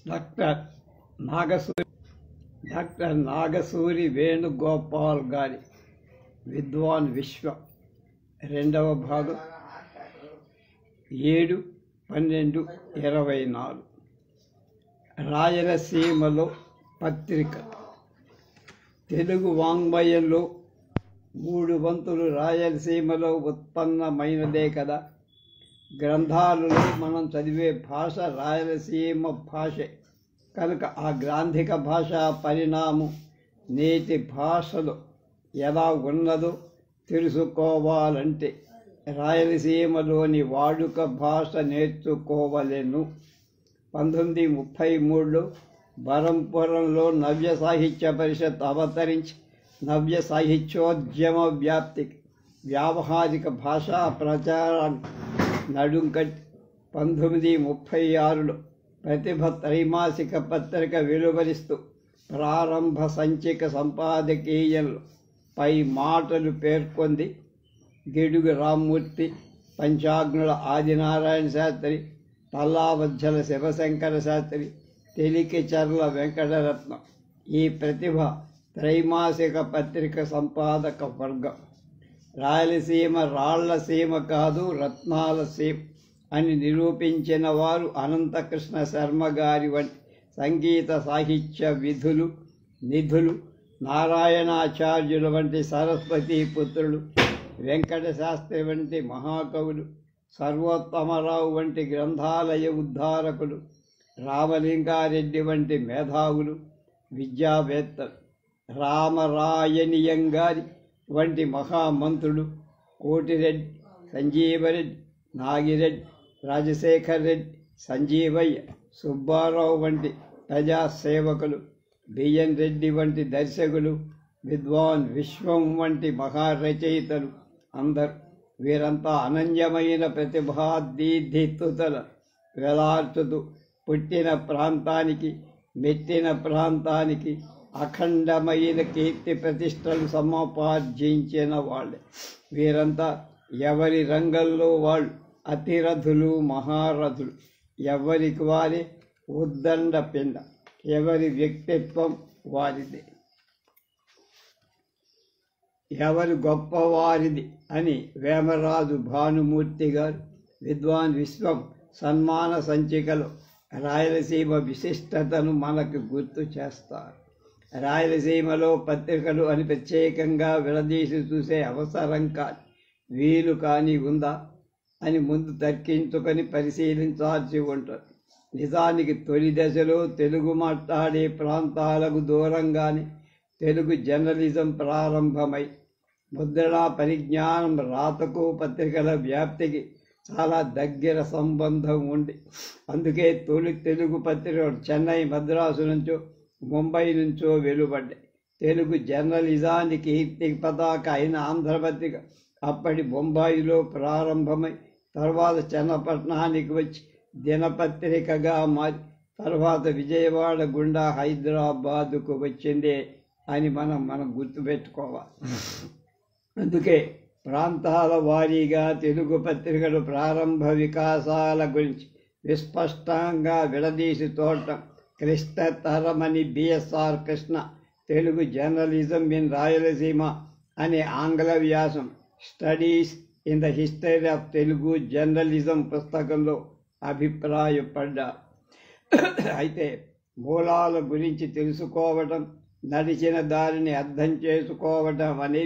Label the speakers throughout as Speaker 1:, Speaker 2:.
Speaker 1: Doctor Nagasuri doctor Nagasuri Venugopal గారి విద్వాన్ విశ్వం రెండవ భాగం 7/12/24 రాయలసీమలో పత్రిక. తెలుగు వాంగ్మయంలో 3 వంతులు రాయలసీమలో ఉత్పన్నమైనదే కదా. గ్రంథాలలో మనం చదివే భాష రాయలసీమ భాషే కనుక ఆ గ్రాంధిక భాషా పరిణామం నేటి భాషలో ఎలా ఉన్నదో తెలుసుకోవాలంటే రాయలసీమలోని వాడుక భాష నేర్చుకోవలెను. 1933లో బరంపురంలో నవ్య సాహిత్య పరిషత్ అవతరించి నవ్య సాహిత్యోద్యమ వ్యాప్తికి వ్యావహారిక భాషా ప్రచారాన్ని నడుంకట్టి 1936లో ప్రతిభ త్రైమాసిక పత్రిక వెలువరిస్తూ ప్రారంభ సంచిక సంపాదకీయంలో పై మాటలు పేర్కొంది. గిడుగు రామ్మూర్తి, పంచాగ్నుల ఆదినారాయణ శాస్త్రి, తల్లావజ్జల శివశంకర శాస్త్రి, తెలికిచర్ల వెంకటరత్నం ఈ ప్రతిభ త్రైమాసిక పత్రిక సంపాదక వర్గం. రాయలసీమ రాళ్లసీమ కాదు రత్నాల సీమ అని నిరూపించిన వారు అనంతకృష్ణ శర్మ గారి వంటి సంగీత సాహిత్య విధులు నిధులు, నారాయణాచార్యుల వంటి సరస్వతీ పుత్రులు, వెంకట శాస్త్రి వంటి మహాకవులు, సర్వోత్తమరావు వంటి గ్రంథాలయ ఉద్ధారకులు, రామలింగారెడ్డి వంటి మేధావులు, విద్యావేత్తలు, రామరాయణీయం గారి వంటి మహామంత్రులు, కోటిరెడ్డి, సంజీవరెడ్డి, నాగిరెడ్డి, రాజశేఖర్ రెడ్డి, సంజీవయ్య, సుబ్బారావు వంటి ప్రజాసేవకులు, బిఎన్ రెడ్డి వంటి దర్శకులు, విద్వాన్ విశ్వం వంటి మహారచయితలు అందరు వీరంతా అనన్యమైన ప్రతిభాదీధితుతల వెలార్చుతూ పుట్టిన ప్రాంతానికి మెట్టిన ప్రాంతానికి అఖండమైన కీర్తి ప్రతిష్టలు సముపార్జించిన వాళ్ళే. వీరంతా ఎవరి రంగంలో వాళ్ళు అతిరథులు, మహారథులు. ఎవరికి వారే ఉద్దండ పిండ, ఎవరి వ్యక్తిత్వం వారిదే, ఎవరి గొప్పవారిది అని వేమరాజు భానుమూర్తి గారు విద్వాన్ విశ్వం సన్మాన సంచికలో రాయలసీమ విశిష్టతను మనకు గుర్తు చేస్తారు. రాయలసీమలో పత్రికలు అని ప్రత్యేకంగా విడదీసి చూసే అవసరం కానీ వీలు కానీ ఉందా అని ముందు తర్కించుకొని పరిశీలించాల్సి ఉంటుంది. నిజానికి తొలి దశలో తెలుగు మాట్లాడే ప్రాంతాలకు దూరంగానే తెలుగు జర్నలిజం ప్రారంభమై ముద్రణా పరిజ్ఞానం, రాతకు పత్రికల వ్యాప్తికి చాలా దగ్గర సంబంధం ఉంది. అందుకే తొలి తెలుగు పత్రికలు చెన్నై, మద్రాసు నుంచో ముంబై నుంచో వెలువడ్డాయి. తెలుగు జర్నలిజానికి కీర్తి పతాక అయిన ఆంధ్రపత్రిక అప్పటి బొంబాయిలో ప్రారంభమై తర్వాత చన్నపట్నానికి వచ్చి దినపత్రికగా మారి తర్వాత విజయవాడ గుండా హైదరాబాదుకు వచ్చిందే అని మనం గుర్తుపెట్టుకోవాలి. అందుకే ప్రాంతాల వారీగా తెలుగు పత్రికలు ప్రారంభ వికాసాల గురించి విస్పష్టంగా విడదీసి చూడటం క్లిష్టతరమని BSR Krishna Telugu journalism in Rayalaseema అనే ఆంగ్ల వ్యాసం studies in the history of Telugu journalism పుస్తకంలో అభిప్రాయపడ్డారు. అయితే మూలాల గురించి తెలుసుకోవటం, నడిచిన దారిని అర్థం చేసుకోవటం అనే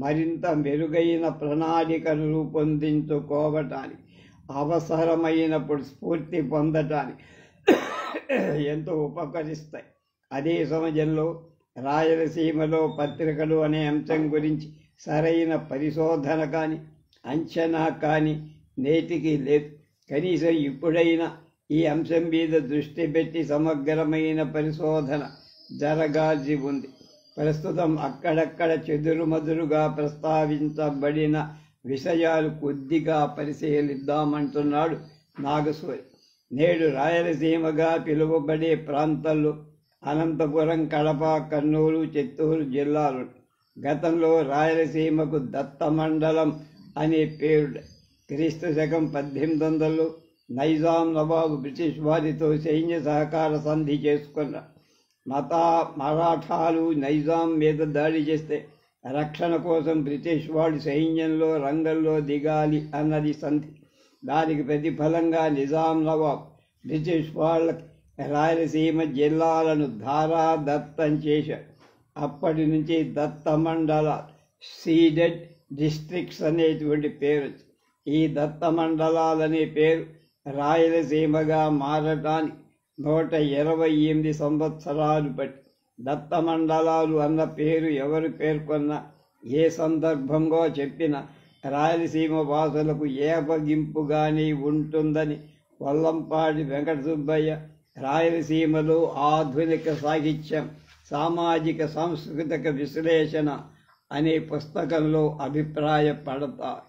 Speaker 1: మరింత మెరుగైన ప్రణాళికను రూపొందించుకోవటానికి అవసరమైనప్పుడు స్ఫూర్తి పొందటానికి ఎంతో ఉపకరిస్తాయి. అదే సమయంలో రాయలసీమలో పత్రికలు అనే అంశం గురించి సరైన పరిశోధన కానీ అంచనా కానీ నేటికి లేదు. కనీసం ఇప్పుడైనా ఈ అంశం మీద దృష్టి పెట్టి సమగ్రమైన పరిశోధన జరగాల్సి ఉంది. ప్రస్తుతం అక్కడక్కడ చెదురుమదురుగా ప్రస్తావించబడిన విషయాలు కొద్దిగా పరిశీలిద్దామంటున్నాడు నాగసూరి. నేడు రాయలసీమగా పిలువబడే ప్రాంతాల్లో అనంతపురం, కడప, కర్నూలు, చిత్తూరు జిల్లాలు. గతంలో రాయలసీమకు దత్తమండలం అనే పేరు. క్రీస్తు శకం 1800లో నైజాం నవాబు బ్రిటిష్ వారితో సైన్య సహకార సంధి చేసుకున్న మరాఠాలు నైజాం మీద దాడి చేస్తే రక్షణ కోసం బ్రిటిష్ వాడు సైన్యంలో రంగంలో దిగాలి అన్నది సంధి. దానికి ప్రతిఫలంగా నిజాం నవాబ్ బ్రిటిష్ వాళ్ళకి రాయలసీమ జిల్లాలను ధారాదత్తం చేశాడు. అప్పటి నుంచి దత్త మండల సీడెడ్ డిస్ట్రిక్ట్స్ అనేటువంటి పేరు. ఈ దత్త మండలాలనే పేరు రాయలసీమగా మారటానికి 128 సంవత్సరాలు పట్టి. దత్త మండలాలు అన్న పేరు ఎవరు పేర్కొన్నా, ఏ సందర్భంగా చెప్పినా రాయలసీమ వాసులకు ఏపగింపుగానే ఉంటుందని వల్లంపాటి వెంకట సుబ్బయ్య రాయలసీమలో ఆధునిక సాహిత్యం, సామాజిక సాంస్కృతిక విశ్లేషణ అనే పుస్తకంలో అభిప్రాయపడతారు.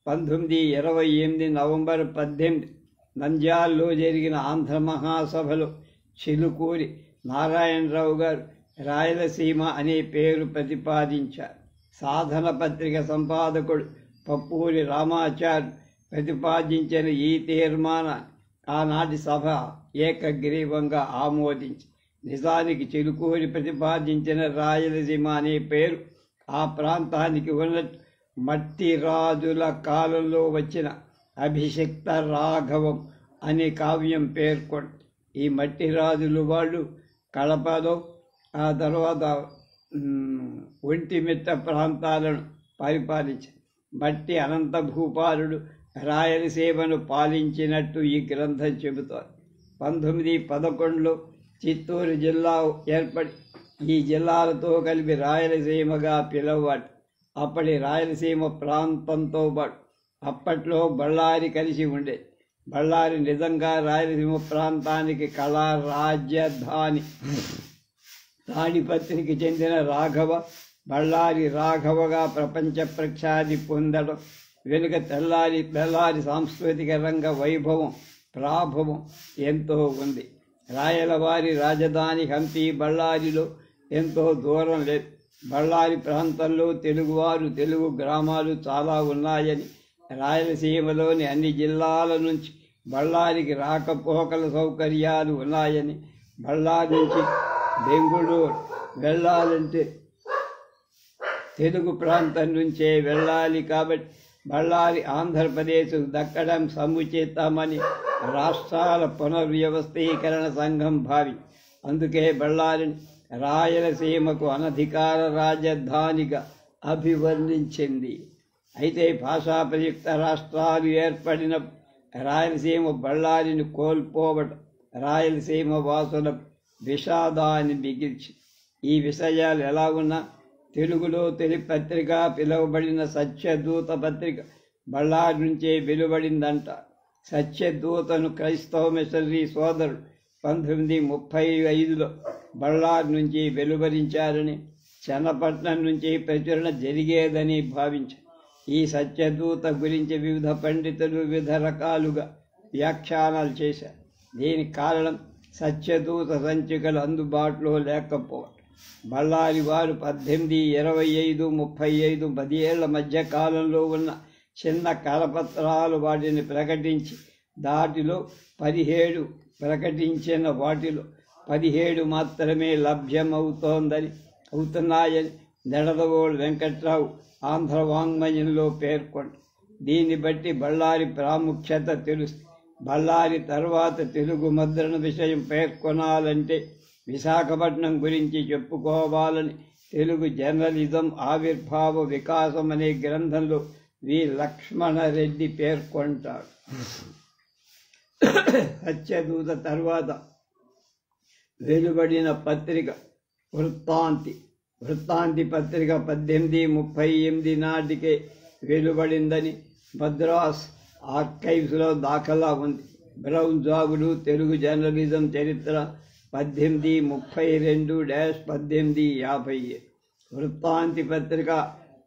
Speaker 1: 1928 నవంబర్ 18 నంద్యాలలో జరిగిన ఆంధ్ర మహాసభలో చిలుకూరి నారాయణరావు గారు రాయలసీమ అనే పేరు ప్రతిపాదించారు. సాధన పత్రిక సంపాదకుడు పప్పూరి రామాచార్య ప్రతిపాదించిన ఈ తీర్మానాన్ని ఆనాటి సభ ఏకగ్రీవంగా ఆమోదించి, నిజానికి చిలుకూరి ప్రతిపాదించిన రాయలసీమ అనే పేరు ఆ ప్రాంతానికి ఉన్నట్టు మట్టి రాజుల కాలంలో వచ్చిన అభిషిక్త రాఘవం అనే కావ్యం పేర్కొంది. ఈ మట్టి రాజులు వాళ్ళు కడపలో, ఆ తర్వాత ఒంటిమిట్ట ప్రాంతాలను పరిపాలించారు. మట్టి అనంత భూపాలుడు రాయలసీమను పాలించినట్టు ఈ గ్రంథం చెబుతోంది. 1911లో చిత్తూరు జిల్లా ఏర్పడి ఈ జిల్లాలతో కలిపి రాయలసీమగా పిలువబడి, అప్పటి రాయలసీమ ప్రాంతంతో పాటు అప్పట్లో బళ్ళారి కలిసి ఉండేది. బళ్ళారి నిజంగా రాయలసీమ ప్రాంతానికి కళా రాజధాని. తాడిపత్రికి చెందిన రాఘవ బళ్ళారి రాఘవగా ప్రపంచ ప్రఖ్యాతి పొందడం వెనుక బళ్ళారి సాంస్కృతిక రంగ వైభవం, ప్రాభవం ఎంతో ఉంది. రాయలవారి రాజధాని హంపి బళ్ళారిలో ఎంతో దూరం లేదు. బళ్ళారి ప్రాంతంలో తెలుగువారు, తెలుగు గ్రామాలు చాలా ఉన్నాయని, రాయలసీమలోని అన్ని జిల్లాల నుంచి బళ్ళారికి రాకపోకల సౌకర్యాలు ఉన్నాయని, బళ్ళారి నుంచి బెంగుళూరు వెళ్ళాలంటే తెలుగు ప్రాంతం నుంచే వెళ్ళాలి కాబట్టి బళ్ళారి ఆంధ్రప్రదేశ్ దక్కడం సముచితమని రాష్ట్రాల పునర్వ్యవస్థీకరణ సంఘం భావి. అందుకే బళ్ళారిని రాయలసీమకు అనధికార రాజధానిగా అభివర్ణించింది. అయితే భాషా ప్రయుక్త రాష్ట్రాలు ఏర్పడిన రాయలసీమ బళ్ళారిని కోల్పోవడం రాయలసీమ వాసులకు విషాదాన్ని మిగిల్చి, ఈ విషయాలు ఎలా ఉన్నా తెలుగులో తొలి పత్రిక పిలువబడిన సత్యదూత పత్రిక బళ్ళారి నుంచే వెలువడిందంట. సత్యదూతను క్రైస్తవ మిషనరీ సోదరుడు 1935లో బళ్ళారి నుంచి వెలువరించారని, చన్నపట్నం నుంచి ప్రచురణ జరిగేదని భావించారు. ఈ సత్యదూత గురించి వివిధ పండితులు వివిధ రకాలుగా వ్యాఖ్యానాలు చేశారు. దీనికి కారణం సత్యదూత సంచికలు అందుబాటులో లేకపోవడం. బళ్ళారి వారు 1825, 35, 10 ఏళ్ల మధ్య కాలంలో ఉన్న చిన్న కరపత్రాలు వాటిని ప్రకటించి, దాటిలో 17 ప్రకటించిన వాటిలో 17 మాత్రమే అవుతున్నాయని నెడదవోలు వెంకట్రావు ఆంధ్ర వాంగ్మయంలో పేర్కొంది. దీన్ని బట్టి బళ్ళారి ప్రాముఖ్యత తెలుస్తుంది. బళ్ళారి తర్వాత తెలుగు ముద్రణ విషయం పేర్కొనాలంటే విశాఖపట్నం గురించి చెప్పుకోవాలని తెలుగు జర్నలిజం ఆవిర్భావ వికాసం అనే గ్రంథంలో వి లక్ష్మణరెడ్డి పేర్కొంటాడు. సత్యదూత తర్వాత వెలువడిన పత్రిక వృత్తాంతి పత్రిక 1838 నాటికే వెలువడిందని మద్రాస్ ఆర్కైవ్స్లో దాఖలా ఉంది. బ్రౌన్ జాగులు తెలుగు జర్నలిజం చరిత్ర 1832-1850. వృత్తాంతి పత్రిక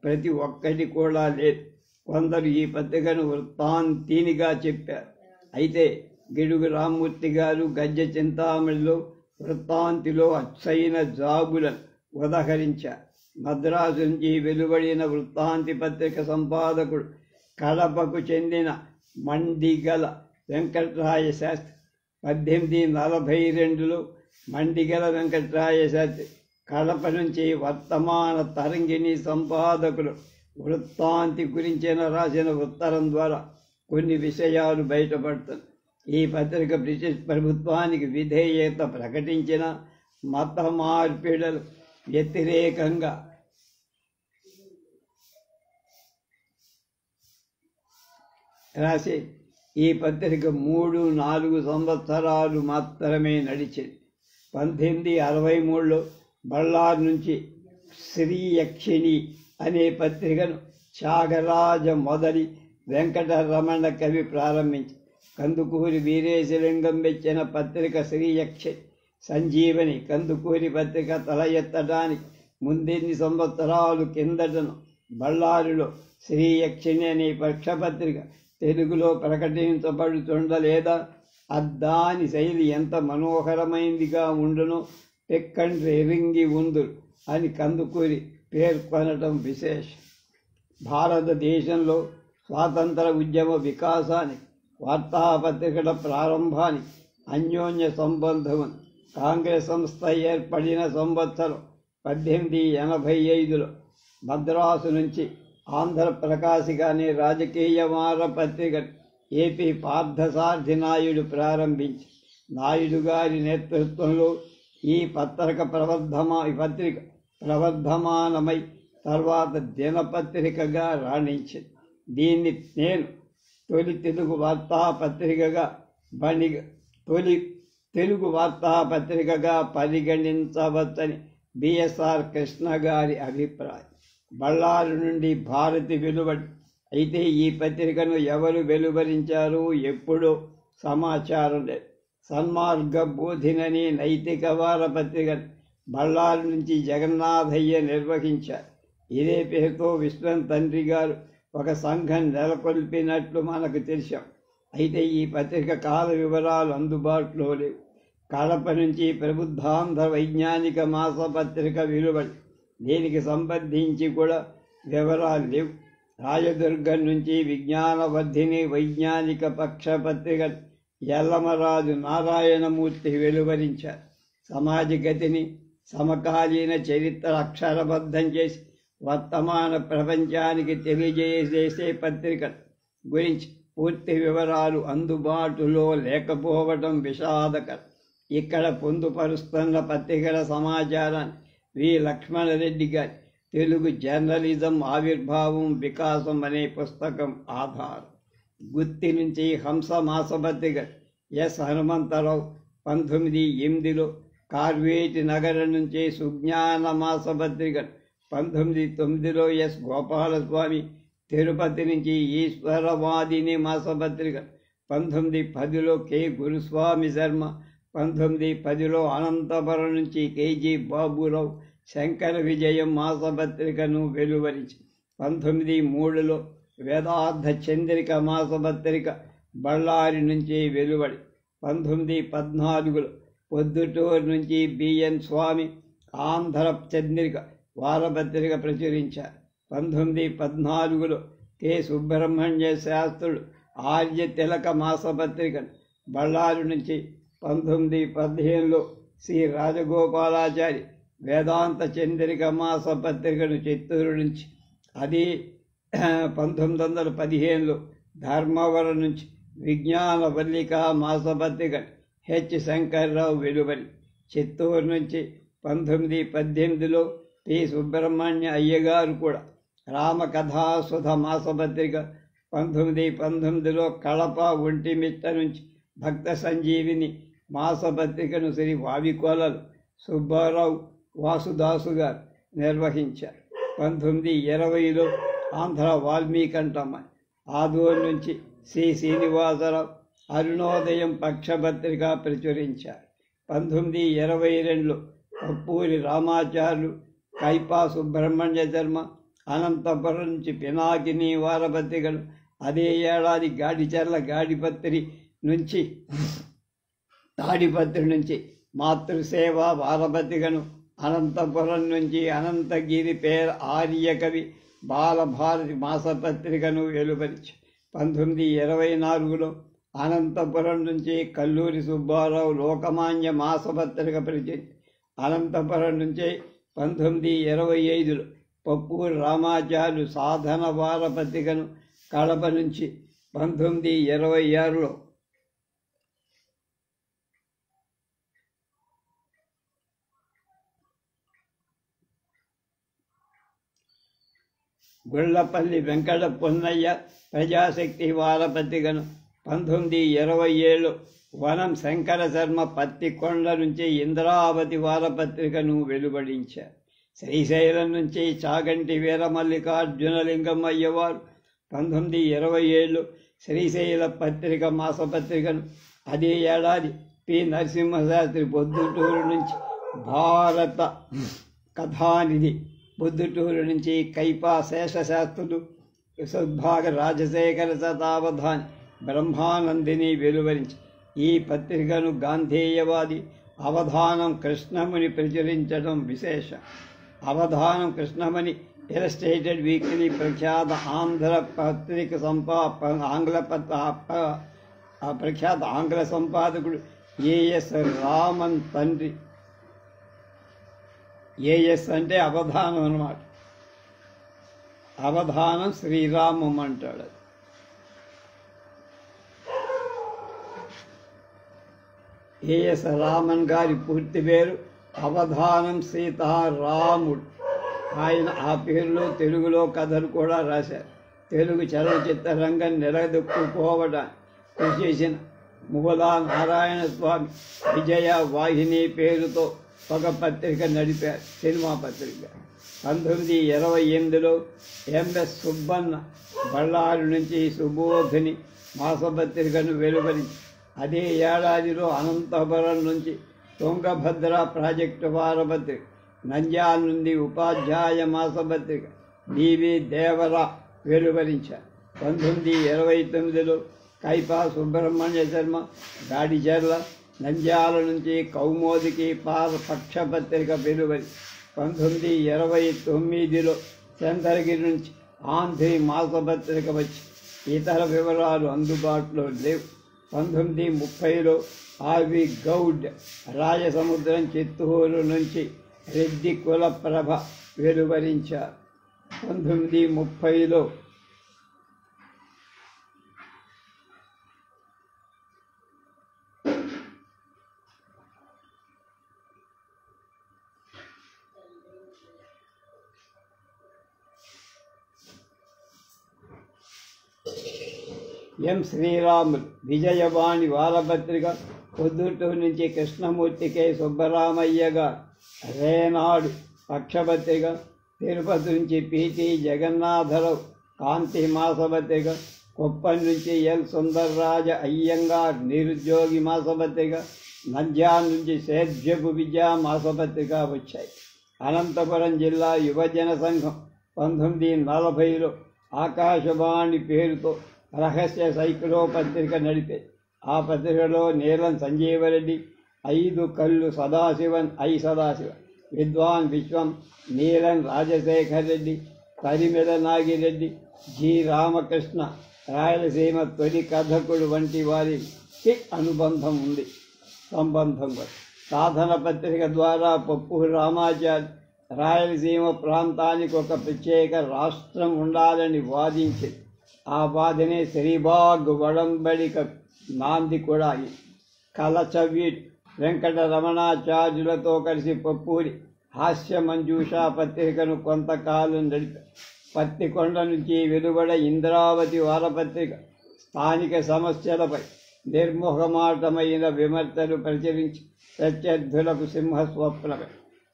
Speaker 1: ప్రతి ఒక్కటి కూడా లేదు. కొందరు ఈ పత్రికను వృత్తాంతినిగా చెప్పారు. అయితే గిడుగు రామ్మూర్తి గారు గద్య చింతామణిలో వృత్తాంతిలో అచ్చైన జాబులను ఉదహరించారు. మద్రాసు నుంచి వెలువడిన వృత్తాంతి పత్రిక సంపాదకుడు కడపకు చెందిన మండిగల వెంకట్రాయ శాస్త్రి. 1842లో మండిగల వెంకట్రాయ శాస్త్రి కడప నుంచి వర్తమాన తరంగిణి సంపాదకులు వృత్తాంతి గురించిన రాసిన ఉత్తరం ద్వారా కొన్ని విషయాలు బయటపడుతుంది. ఈ పత్రిక బ్రిటిష్ ప్రభుత్వానికి విధేయత ప్రకటించిన మత మార్పిడులు వ్యతిరేకంగా రాసి ఈ పత్రిక 3-4 సంవత్సరాలు మాత్రమే నడిచింది. 1863లో బళ్ళారు నుంచి శ్రీయక్షిణి అనే పత్రికను త్యాగరాజ మొదలి వెంకటరమణ కవి ప్రారంభించి కందుకూరి వీరేశలింగం వెచ్చిన పత్రిక శ్రీయక్షిణి. సంజీవని కందుకూరి పత్రిక తల ఎత్తడానికి ముందెన్ని సంవత్సరాలు కిందటను బళ్ళారులో శ్రీయక్షిణి అనే పక్షపత్రిక తెలుగులో ప్రకటించబడుతుండలేదా? దాని శైలి ఎంత మనోహరమైందిగా ఉండునో పెక్కండ్రి ఎరింగి ఉందురు అని కందుకూరి పేర్కొనటం విశేషం. భారతదేశంలో స్వాతంత్ర ఉద్యమ వికాసానికి, వార్తాపత్రికల ప్రారంభానికి అన్యోన్య సంబంధం. కాంగ్రెస్ సంస్థ ఏర్పడిన సంవత్సరం 1885లో మద్రాసు నుంచి ఆంధ్రప్రకాశిక అనే రాజకీయ వారపత్రిక ఏపీ పార్థసారథి నాయుడు ప్రారంభించి నాయుడు గారి నేతృత్వంలో ఈ పత్రిక ప్రవర్ధమానమై తర్వాత దినపత్రికగా రాణించింది. దీన్ని నేను తొలి తెలుగు వార్తాపత్రికగా పరిగణించవచ్చని బిఎస్ఆర్ కృష్ణ గారి అభిప్రాయం. బళ్ళారు నుండి భారతి వెలువడి అయితే ఈ పత్రికను ఎవరు వెలువరించారు ఎప్పుడో సమాచారం లేదు. సన్మార్గ బోధినని నైతిక వారపత్రికను బళ్ళారు నుంచి జగన్నాథయ్య నిర్వహించారు. ఇదే పేరుతో విశ్వం తండ్రి గారు ఒక సంఘం నెలకొల్పినట్లు మనకు తెలిసాం. అయితే ఈ పత్రిక కాల వివరాలు అందుబాటులో లేవు. కడప నుంచి ప్రబుద్ధాంధ్ర వైజ్ఞానిక మాసపత్రిక వెలువడి దీనికి సంబంధించి కూడా వివరాలు లేవు. రాయదుర్గం నుంచి విజ్ఞానవర్ధిని వైజ్ఞానిక పక్షపత్రిక యల్లమరాజు నారాయణమూర్తి వెలువరించారు. సమాజ గతిని, సమకాలీన చరిత్ర అక్షరబద్ధం చేసి వర్తమాన ప్రపంచానికి తెలియజేసే పత్రిక గురించి పూర్తి వివరాలు అందుబాటులో లేకపోవడం విషాదకరం. ఇక్కడ పొందుపరుస్తున్న పత్రికల సమాచారాన్ని వి లక్ష్మణరెడ్డి గారి తెలుగు జర్నలిజం ఆవిర్భావం వికాసం అనే పుస్తకం ఆధారం. గుత్తి నుంచి హంస మాసపత్రిక ఎస్ హనుమంతరావు 1908లో, కార్వేటి నగరం నుంచి సుజ్ఞాన మాసపత్రిక 1909లో ఎస్ గోపాలస్వామి, తిరుపతి నుంచి ఈశ్వరవాదిని మాసపత్రిక 1910లో కె గురుస్వామి శర్మ, 1910లో అనంతపురం నుంచి కేజీ బాబురావు శంకర విజయం మాసపత్రికను వెలువరించి 1903లో వేదార్థ చంద్రిక మాసపత్రిక బళ్ళారి నుంచి వెలువడి 1914లో పొద్దుటూరు నుంచి బిఎన్ స్వామి ఆంధ్ర చంద్రిక వారపత్రిక ప్రచురించారు. 1914లో కె సుబ్రహ్మణ్య శాస్త్రుడు ఆర్య తిలక మాసపత్రికను బళ్ళారి నుంచి, 1915లో శ్రీ రాజగోపాలాచారి వేదాంత చంద్రిక మాసపత్రికను చిత్తూరు నుంచి, అది 1915లో ధర్మవరం నుంచి విజ్ఞాన వల్లిక మాసపత్రిక హెచ్ శంకర్రావు వెలువడి, చిత్తూరు నుంచి 1918లో పి సుబ్రహ్మణ్య అయ్యగారు కూడా రామకథాసుధ మాసపత్రిక, 1919లో కడప ఒంటిమిట్ట నుంచి భక్త సంజీవిని మాసపత్రికను శ్రీ వావికొలలు సుబ్బారావు వాసుదాసు గారు నిర్వహించారు. 1920లో ఆంధ్ర వాల్మీకంఠమ్మ ఆదూరు నుంచి శ్రీ శ్రీనివాసరావు అరుణోదయం పక్షపత్రిక ప్రచురించారు. 1922లో కప్పూరి రామాచార్యులు, కైపా సుబ్రహ్మణ్య శర్మ అనంతపురం నుంచి పినాకిని వారపత్రికలు, అదే ఏడాది గాడిచర్ల తాడిపత్రి నుంచి మాతృసేవ వారపత్రికను, అనంతపురం నుంచి అనంతగిరి పేర ఆర్యకవి బాలభారతి మాసపత్రికను వెలువరించి 1924లో అనంతపురం నుంచి కల్లూరి సుబ్బారావు లోకమాన్య మాసపత్రిక ప్రచురించి అనంతపురం నుంచి 1925లో పప్పూరి రామాచార్యులు సాధన వారపత్రికను, కడప నుంచి 1926లో గుళ్లపల్లి వెంకట పొన్నయ్య ప్రజాశక్తి వారపత్రికను, 1927లో వనం శంకర శర్మ పత్తికొండ నుంచి ఇంద్రావతి వారపత్రికను వెలువడించారు. శ్రీశైలం నుంచి చాగంటి వీరమల్లికార్జునలింగమయ్య వారు 1927లో శ్రీశైల పత్రిక మాసపత్రికను, అదే ఏడాది పి నరసింహశాస్త్రి పొద్దుటూరు నుంచి భారత కథానిధి, పొద్దుటూరు నుంచి కైపా శేషశాస్త్రులు, సుద్భాగ రాజశేఖర శతావధాని, బ్రహ్మానందిని వెలువరించి ఈ పత్రికను గాంధేయవాది అవధానం కృష్ణముని ప్రచురించడం విశేషం. అవధానం కృష్ణమణి ఇలస్ట్రేటెడ్ వీక్లీ ప్రఖ్యాత ఆంధ్ర పత్రిక ప్రఖ్యాత ఆంగ్ల సంపాదకుడు ఏఎస్ రామన్ తండ్రి. ఏఎస్ అంటే అవధానం అన్నమాట. అవధానం శ్రీరామం అంటాడు. ఏఎస్ రామన్ గారి పూర్తి పేరు అవధానం సీతారాముడు. ఆయన ఆ పేరులో తెలుగులో కథలు కూడా రాశారు. తెలుగు చలనచిత్ర రంగం నిలదొక్కుకోవడానికి కృషి చేసిన ముగలా నారాయణ స్వామి విజయ వాహిని పేరుతో ఒక పత్రిక నడిపారు, సినిమా పత్రిక. 1928లో ఎంఎస్ సుబ్బన్న బళ్ళారి నుంచి సుబోధిని మాసపత్రికను వెలువరించి అదే ఏడాదిలో అనంతపురం నుంచి తుంగభద్ర ప్రాజెక్టు వారపత్రిక, నంద్యాల నుండి ఉపాధ్యాయ మాసపత్రిక డివి దేవరా వెలువరించారు. 1929లో కైపా సుబ్రహ్మణ్య శర్మ గాడిచెర్ల, నంద్యాల నుంచి కౌమోదికి పక్షపత్రిక వెలువరి. 1929లో చంద్రగిరి నుంచి ఆంధ్రీ మాసపత్రిక వచ్చి ఇతర వివరాలు అందుబాటులో లేవు. 1930లో ఆర్వి గౌడ్ రాజసముద్రం చిత్తూరు నుంచి రెడ్డి కులప్రభ వెలువరించారు. 1930లో ఎం శ్రీరాములు విజయవాణి వారపత్రిక, పొద్దుటూరు నుంచి కృష్ణమూర్తి కె సుబ్బరామయ్య గారు రేనాడు పక్షపత్రిక, తిరుపతి నుంచి పిటి జగన్నాథరావు కాంతి మాసపత్రిక, కుప్పం నుంచి ఎల్ సుందర్రాజ అయ్యంగార్ నిరుద్యోగి మాసపత్రిక, నంద్యాల నుంచి సేద్యపు విద్యా మాసపత్రిక వచ్చాయి. అనంతపురం జిల్లా యువజన సంఘం 1940లో ఆకాశవాణి పేరుతో రహస్య సైక్లో పత్రిక నడిపే. ఆ పత్రికలో నీలం సంజీవరెడ్డి, 5 కళ్ళు సదాశివన్, సదాశివన్, విద్వాన్ విశ్వం, నీలం రాజశేఖర్ రెడ్డి, పరిమిళ నాగిరెడ్డి, జి రామకృష్ణ, రాయలసీమ తొలి కథకుడు వంటి వారికి అనుబంధం ఉంది. సంబంధం సాధన పత్రిక ద్వారా పప్పూరి రామాచార్య రాయలసీమ ప్రాంతానికి ఒక ప్రత్యేక రాష్ట్రం ఉండాలని వాదించింది. ఆ వాదనే శ్రీబాగ్ వడంబడిక నాంది కూడా అయింది. కలచవీట్ వెంకట రమణాచార్యులతో కలిసి పప్పూరి హాస్య మంజూషా పత్రికను కొంతకాలం నడిపారు. పత్తికొండ నుంచి వెలువడ ఇంద్రావతి వారపత్రిక స్థానిక సమస్యలపై నిర్మోహమాటమైన విమర్శలు ప్రచురించి ప్రత్యర్థులకు సింహస్వప్నమే.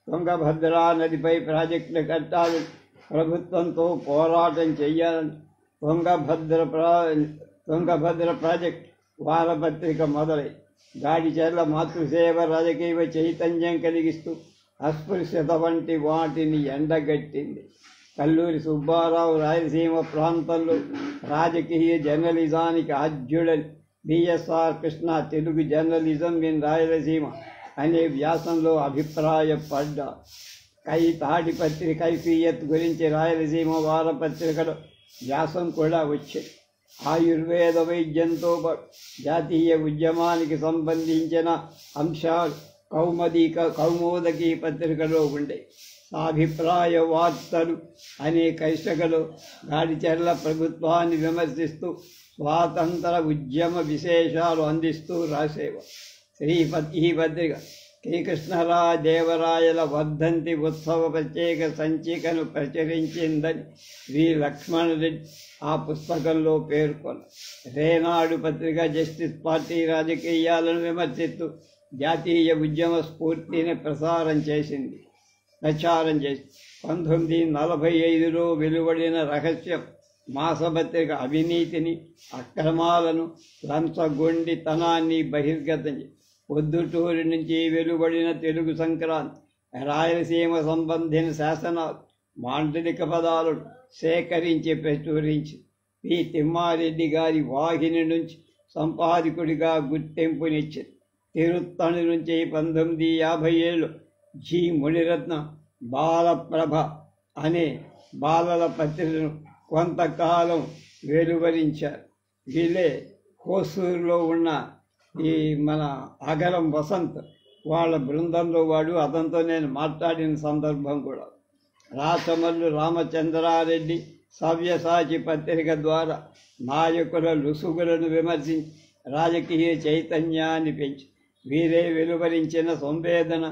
Speaker 1: తుంగభద్రా నదిపై ప్రాజెక్టులు కట్టాలని ప్రభుత్వంతో పోరాటం చెయ్యాలని తుంగభద్ర ప్రాజెక్ట్ వారపత్రిక మొదలై గాడిచెర్ల మాతృసేవ రాజకీయ చైతన్యం కలిగిస్తూ అస్పృశ్యత వంటి వాటిని ఎండగట్టింది. కల్లూరి సుబ్బారావు రాయలసీమ ప్రాంతంలో రాజకీయ జర్నలిజానికి ఆద్యుడని BSR Krishna Telugu journalism in Rayalaseema అనే వ్యాసంలో అభిప్రాయపడ్డా. తాడిపత్రి కైఫియత్ గురించి రాయలసీమ వారపత్రికలో వ్యాసం కూడా వచ్చింది. ఆయుర్వేద వైద్యంతో పాటు జాతీయ ఉద్యమానికి సంబంధించిన అంశాలు కౌమోదకి పత్రికలో ఉండే. సాభిప్రాయ వార్తలు అనే కైష్టకలో గాడిచెర్ల ప్రభుత్వాన్ని విమర్శిస్తూ స్వాతంత్ర ఉద్యమ విశేషాలు అందిస్తూ రాసేవారు. ఈ పత్రిక శ్రీకృష్ణరాజదేవరాయల వర్ధంతి ఉత్సవ ప్రత్యేక సంచికను ప్రచురించిందని వి లక్ష్మణరెడ్డి ఆ పుస్తకంలో పేర్కొన్నారు. రేనాడు పత్రిక జస్టిస్ పార్టీ రాజకీయాలను విమర్శిస్తూ జాతీయ ఉద్యమ స్ఫూర్తిని ప్రచారం చేసి 1945లో వెలువడిన రహస్యం మాసపత్రిక అవినీతిని, అక్రమాలను, లంచగొండితనాన్ని బహిర్గతం చేసి పొద్దుటూరి నుంచి వెలువడిన తెలుగు సంక్రాంతి, రాయలసీమ సంబంధించిన శాసనాలు, మాండలిక పదాలను సేకరించి ప్రచురించి పి తిమ్మారెడ్డి గారి వాహిని నుంచి సంపాదకుడిగా గుర్తింపునిచ్చింది. తిరుత్తణి నుంచి 1957లో జి మునిరత్న బాలప్రభ అనే బాలల పత్రికను కొంతకాలం వెలువరించారు. వీళ్ళే హోసూరులో ఉన్న ఈ మన అగరం వసంత్ వాళ్ళ బృందంలో వాడు. అతనితో నేను మాట్లాడిన సందర్భం కూడా. రాచమల్లు రామచంద్రారెడ్డి సవ్యసాచి పత్రిక ద్వారా నాయకుల లుసుగులను విమర్శించి రాజకీయ చైతన్యాన్ని పెంచి వీరే వెలువరించిన సంవేదన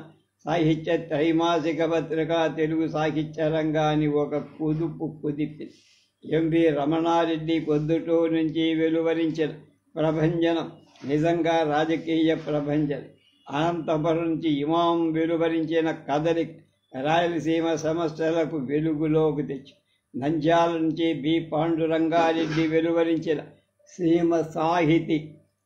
Speaker 1: సాహిత్య త్రైమాసిక పత్రిక తెలుగు సాహిత్య రంగాన్ని ఒక కుదుపు కుదిపింది. ఎంవి రమణారెడ్డి పొద్దుటూరు నుంచి వెలువరించిన ప్రభంజనం నిజంగా రాజకీయ ప్రభంజనం. అనంతపురం నుంచి ఇమాం వెలువరించిన కదలిక రాయలసీమ సమస్యలకు వెలుగులోకి తెచ్చి, నంద్యాల నుంచి బి పాండురంగారెడ్డి వెలువరించిన సీమ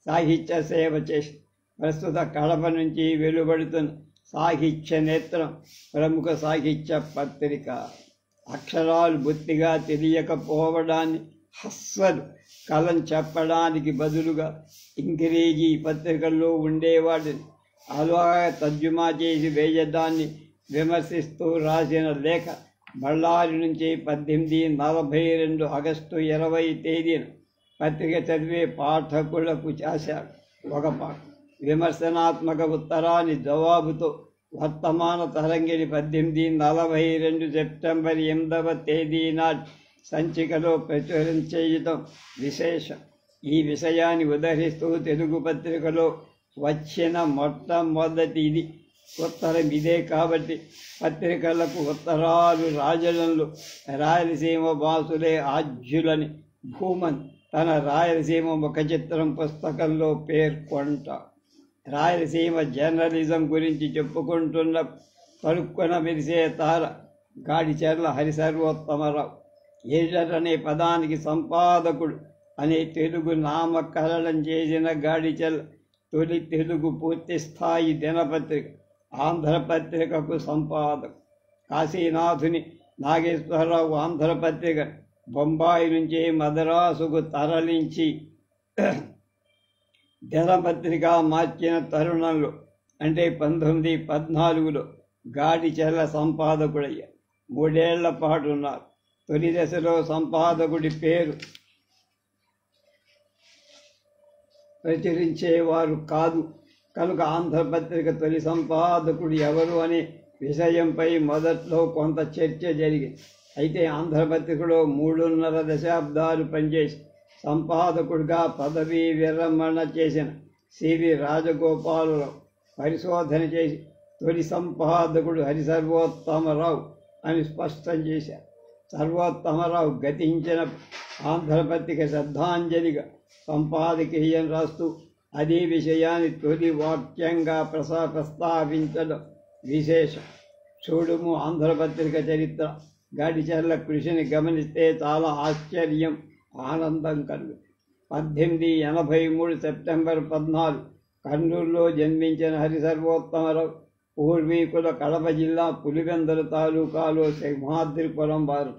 Speaker 1: సాహిత్య సేవ చేసి, ప్రస్తుత కడప నుంచి వెలువడుతున్న సాహిత్య నేత్రం ప్రముఖ సాహిత్య పత్రిక. అక్షరాలు బొత్తిగా తెలియకపోవడాన్ని హస్సలు కలం చెప్పడానికి బదులుగా ఇంగ్రేజీ పత్రికల్లో ఉండేవాడిని అలా తర్జుమా చేసి వేయడాన్ని విమర్శిస్తూ రాసిన లేఖ బళ్ళారి నుంచి 1842 ఆగస్టు 20 తేదీన పత్రిక చదివే పాఠకులకు చేశాడు. ఒక పాట విమర్శనాత్మక ఉత్తరాన్ని జవాబుతో వర్తమాన తరంగిణి 1842 సెప్టెంబర్ 8వ తేదీ నాటి సంచికలో ప్రచురించడం విశేషం. ఈ విషయాన్ని ఉదహరిస్తూ తెలుగు పత్రికలో వచ్చిన మొట్టమొదటిది ఉత్తరం ఇదే. కాబట్టి పత్రికలకు ఉత్తరాలు రాజనంలో రాయలసీమ వాసులే ఆద్యులని భూమన్ తన రాయలసీమ ముఖ చిత్రం పుస్తకంలో పేర్కొంటాడు. రాయలసీమ జర్నలిజం గురించి చెప్పుకుంటున్న పలుక్కున మెరిసే తార గాడిచెర్ల హరిసర్వోత్తమరావు. ఎడిటర్ అనే పదానికి సంపాదకుడు అనే తెలుగు నామకరణం చేసిన గాడిచెర్ల తొలి తెలుగు పూర్తి స్థాయి దినపత్రిక ఆంధ్రపత్రికకు సంపాదకు. కాశీనాథుని నాగేశ్వరరావు ఆంధ్రపత్రిక బొంబాయి నుంచి మద్రాసుకు తరలించి దినపత్రిక మార్చిన తరుణంలో అంటే 1914లో గాడిచెర్ల సంపాదకుడయ్యారు. 3 ఏళ్ల పాటు ఉన్నారు. తొలి దశలో సంపాదకుడి పేరు ప్రచురించేవారు కాదు కనుక ఆంధ్రపత్రిక తొలి సంపాదకుడు ఎవరు అనే విషయంపై మొదట్లో కొంత చర్చ జరిగింది. అయితే ఆంధ్రపత్రికలో 3.5 దశాబ్దాలు పనిచేసి సంపాదకుడిగా పదవీ విరమణ చేసిన సివి రాజగోపాలరావు పరిశోధన చేసి తొలి సంపాదకుడు హరిసర్వోత్తమరావు అని స్పష్టం చేశారు. సర్వోత్తమరావు గతించిన ఆంధ్రపత్రిక శ్రద్ధాంజలిగా సంపాదకీయం రాస్తూ అదే విషయాన్ని తొలి వాక్యంగా ప్రస్తావించడం విశేషం. చూడుము ఆంధ్రపత్రిక చరిత్ర. గాడిచెర్ల కృషిని గమనిస్తే చాలా ఆశ్చర్యం, ఆనందం కలుగుతుంది. 1883 సెప్టెంబర్ 14 కర్నూలులో జన్మించిన హరిసర్వోత్తమరావు పూర్వీకుల కడప జిల్లా పులివెందుల తాలూకాలో సింహాద్రిపురం వారు.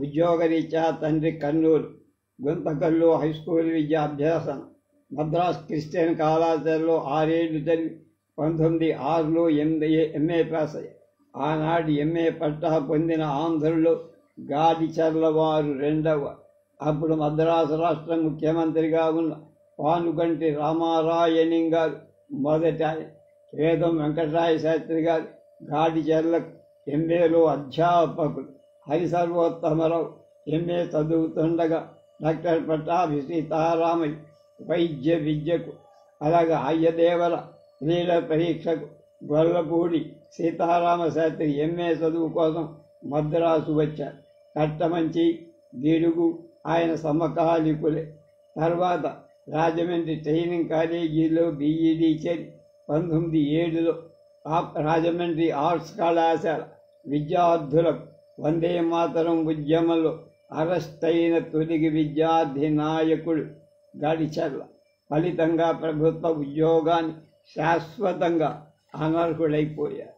Speaker 1: ఉద్యోగరీత్యా తండ్రి కర్నూలు గుంతకల్లో హైస్కూల్ విద్యాభ్యాసం, మద్రాస్ క్రిస్టియన్ కళాశాలలో 6 ఏళ్లు చదివి 1906లో ఎంఏ పాస్ అయ్యారు. ఆనాడు ఎంఏ పట్టా పొందిన ఆంధ్రులో గాడిచెర్ల వారు 2వ. అప్పుడు మద్రాసు రాష్ట్ర ముఖ్యమంత్రిగా ఉన్న పానుగంటి రామారాయణిం గారు మొదట వేదం వెంకటరాయ శాస్త్రి గారు గాడిచెర్ల ఎంఏలో అధ్యాపకులు. హరిసర్వోత్తమరావు ఎంఏ చదువుతుండగా డాక్టర్ పట్టాభి సీతారామయ్య వైద్య విద్యకు, అలాగే అయ్యదేవర నీళ్ళ పరీక్షకు, గొల్లపూడి సీతారామ శాస్త్రి ఎంఏ చదువు కోసం మద్రాసు వచ్చారు. కట్టమంచి, గిడుగు ఆయన సమకాలికులే. తర్వాత రాజమండ్రి ట్రైనింగ్ కాలేజీలో బీఈడీ చేరి 1907లో రాజమండ్రి ఆర్ట్స్ కళాశాల విద్యార్థులకు వందే మాతరం ఉద్యమంలో అరెస్ట్ అయిన తొలి విద్యార్థి నాయకుడు గాడిచెర్ల. ఫలితంగా ప్రభుత్వ ఉద్యోగాన్ని శాశ్వతంగా అనర్హుడైపోయారు.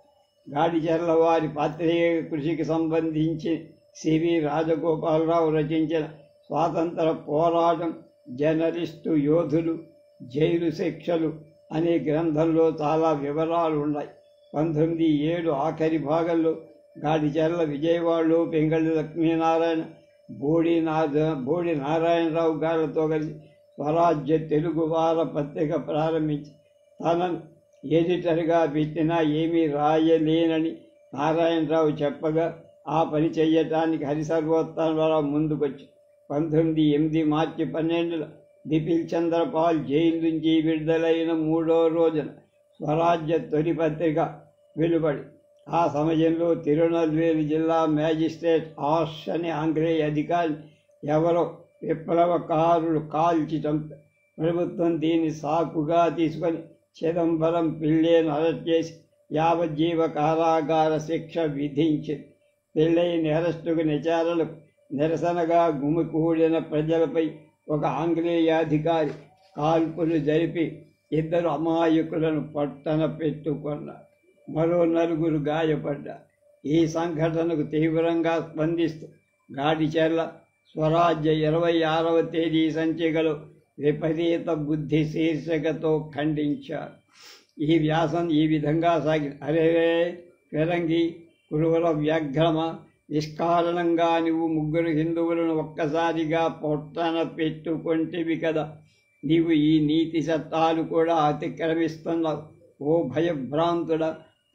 Speaker 1: గాడిచెర్ల వారి పాత్రికేయ కృషికి సంబంధించి సివి రాజగోపాలరావు రచించిన స్వాతంత్ర పోరాటం, జర్నలిస్టు యోధులు, జైలు శిక్షలు అనే గ్రంథంలో చాలా వివరాలు ఉన్నాయి. 1907 ఆఖరి భాగంలో గాడిచెర్ల విజయవాడలో పెంగళి లక్ష్మీనారాయణ, బోడి నారాయణరావు గారితో కలిసి స్వరాజ్య తెలుగు వార పత్రిక ప్రారంభించి తనను ఎడిటర్గా పెట్టినా ఏమీ రాయలేనని నారాయణరావు చెప్పగా ఆ పని చెయ్యటానికి హరిసర్వోత్తమరావు ముందుకొచ్చి 1908 మార్చి 12న బిపిన్ చంద్రపాల్ జైలు నుంచి విడుదలైన 3వ రోజున స్వరాజ్య తొలి పత్రిక వెలువడి, ఆ సమయంలో తిరునల్వేలి జిల్లా మ్యాజిస్ట్రేట్ ఆష్ అనే ఆంగ్లేయ అధికారి ఎవరో విప్లవకారులు కాల్చి చంపారు. ప్రభుత్వం దీన్ని సాకుగా తీసుకొని చిదంబరం పిళ్ళేను అరెస్ట్ చేసి యావజ్జీవ కారాగార శిక్ష విధించింది. పిళ్ళైన అరెస్టుకు విచారణకు నిరసనగా గుమికూడిన ప్రజలపై ఒక ఆంగ్లేయ అధికారి కాల్పులు జరిపి 2 అమాయకులను పట్టన పెట్టుకున్నారు. మరో 4 గాయపడ్డారు. ఈ సంఘటనకు తీవ్రంగా స్పందిస్తూ గాడిచెర్ల స్వరాజ్య 26వ తేదీ సంచికలో విపరీత బుద్ధి శీర్షికతో ఖండించారు. ఈ వ్యాసం ఈ విధంగా సాగింది. అరే ఫిరంగి, కురువల వ్యాఘ్రమ, నిష్కారణంగా నువ్వు 3 హిందువులను ఒక్కసారిగా పొట్టన పెట్టుకొంటివి కదా. నీవు ఈ నీతి చట్టాలు కూడా అతిక్రమిస్తున్నావు. ఓ భయభ్రాంతుడ,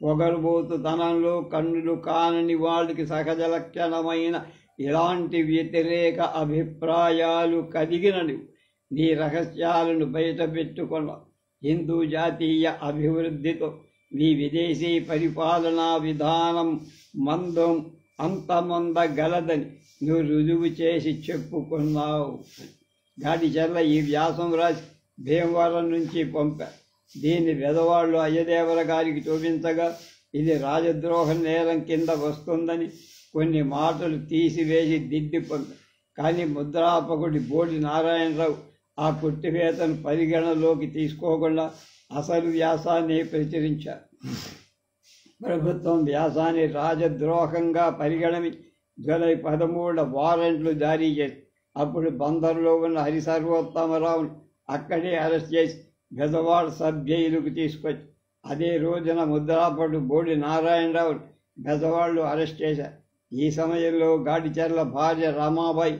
Speaker 1: పొగరుబోతుతనంలో కన్నులు కానని వాళ్ళకి సహజ లక్షణమైన ఇలాంటి వ్యతిరేక అభిప్రాయాలు కలిగినవి నీ రహస్యాలను బయట పెట్టుకున్నావు. హిందూ జాతీయ అభివృద్ధితో నీ విదేశీ పరిపాలనా విధానం అంతమొందగలదని నువ్వు రుజువు చేసి చెప్పుకున్నావు. గాడిచెర్ల ఈ వ్యాసం రాసి భీమవరం నుంచి పంపారు. దీన్ని వెదవాళ్ళు అయ్యదేవర గారికి చూపించగా ఇది రాజద్రోహ నేరం కింద వస్తుందని కొన్ని మాటలు తీసివేసి దిద్ది పంపారు. కానీ ముద్రాపకుడి బోడి నారాయణరావు ఆ కొట్టివేతను పరిగణలోకి తీసుకోకుండా అసలు వ్యాసాన్ని ప్రచురించారు. ప్రభుత్వం వ్యాసాన్ని రాజద్రోహంగా పరిగణమి జూలై 13 వారెంట్లు జారీ చేసి అప్పుడు బందర్లో ఉన్న హరిసర్వోత్తమరావును అక్కడే అరెస్ట్ చేసి బెజవాడ సబ్ జైలుకు తీసుకొచ్చి అదే రోజున ముద్రాపడు బోడి నారాయణరావును బెజవాడలో అరెస్ట్ చేశారు. ఈ సమయంలో గాడిచెర్ల భార్య రామాబాయి,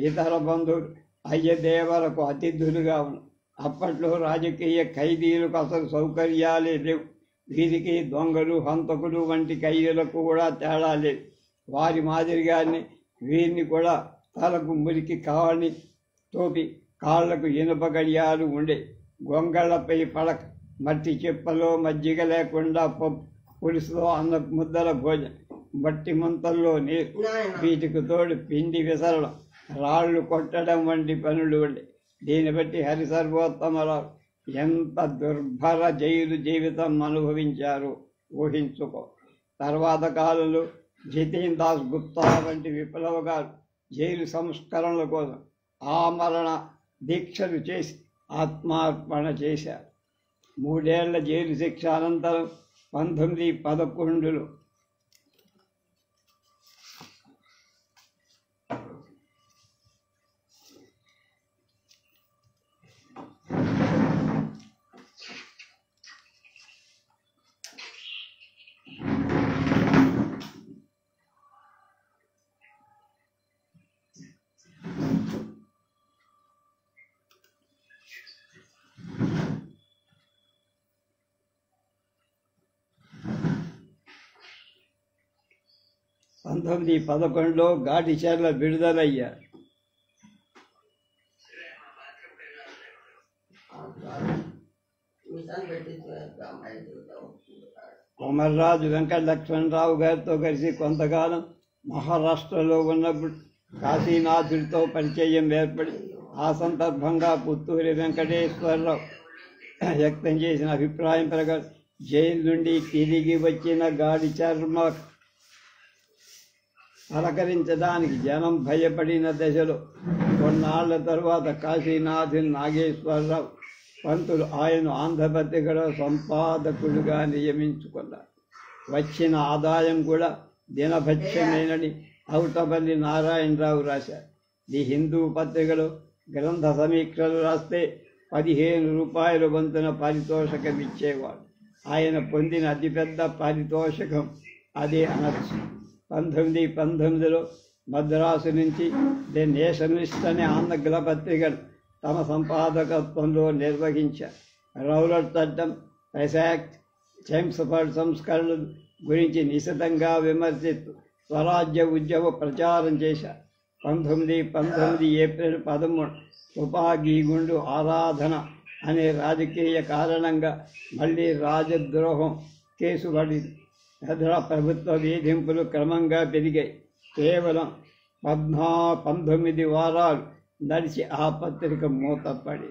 Speaker 1: ఇతర బంధువులు అయ్యదేవరకు అతిథులుగా ఉన్నారు. అప్పట్లో రాజకీయ ఖైదీలకు అసలు సౌకర్యాలే లేవు. వీరికి దొంగలు, హంతకులు వంటి ఖైదీలకు కూడా తేడా లేదు. వారి మాదిరిగానే వీరిని కూడా తలకు మురికి కావని తోపి కాళ్లకు ఇనుప గడియాలు ఉండే. గొంగళ్లపై పడక, మట్టి చిప్పలో మజ్జిగ లేకుండా పప్పు, పులుసులో అన్న ముద్దల భోజనం, మట్టి ముంతల్లో నీరు, వీటికి తోడు పిండి విసరడం, రాళ్లు కొట్టడం వంటి పనులు ఉండే. దీన్ని బట్టి హరిసర్వోత్తమరావు ఎంత దుర్భర జైలు జీవితం అనుభవించారో ఊహించుకో. తర్వాత కాలంలో జితేన్ దాస్ గుప్తా వంటి విప్లవగారు జైలు సంస్కరణల కోసం ఆమరణ దీక్షలు చేసి ఆత్మార్పణ చేశారు. 3 ఏళ్ల జైలు శిక్ష అనంతరం 1911లో 1911లో గాడిచెర్ల విడుదలయ్యారు. కొమర్రాజు వెంకట లక్ష్మణరావు గారితో కలిసి కొంతకాలం మహారాష్ట్రలో ఉన్నప్పుడు కాశీనాథుడితో పరిచయం ఏర్పడి ఆ సందర్భంగా పుత్తూరి వెంకటేశ్వరరావు వ్యక్తం చేసిన అభిప్రాయం ప్రకారం జైలు నుండి తిరిగి వచ్చిన గాడిచెర్ల పలకరించడానికి జనం భయపడిన దశలో కొన్నాళ్ల తరువాత కాశీనాథుని నాగేశ్వరరావు పంతులు ఆయన ఆంధ్రపత్రికలో సంపాదకులుగా నియమించుకున్నారు. వచ్చిన ఆదాయం కూడా దినభత్యమేనని అవుటపల్లి నారాయణరావు రాశారు. ది హిందూ పత్రికలో గ్రంథ సమీక్షలు రాస్తే 15 రూపాయల వంతున పారితోషికం ఇచ్చేవాడు. ఆయన పొందిన అతిపెద్ద పారితోషికం అదే అనొచ్చు. 1919లో మద్రాసు నుంచి ది నేషనలిస్ట్ అనే ఆంగ్ల పత్రికలు తమ సంపాదకత్వంలో నిర్వహించారు. రౌలట్ చట్టం, ప్రెసాక్ట్, చెమ్స్ఫర్డ్ సంస్కరణల గురించి నిశితంగా విమర్శిస్తూ స్వరాజ్య ఉద్యమ ప్రచారం చేశారు. 1919 ఏప్రిల్ 13 తుపాకీ గుండు ఆరాధన అనే రాజకీయ కారణంగా మళ్ళీ రాజద్రోహం కేసు పడింది. ప్రభుత్వ వేధింపులు క్రమంగా పెరిగాయి. కేవలం 19 వారాలు నడిచి ఆ పత్రిక మూతపడి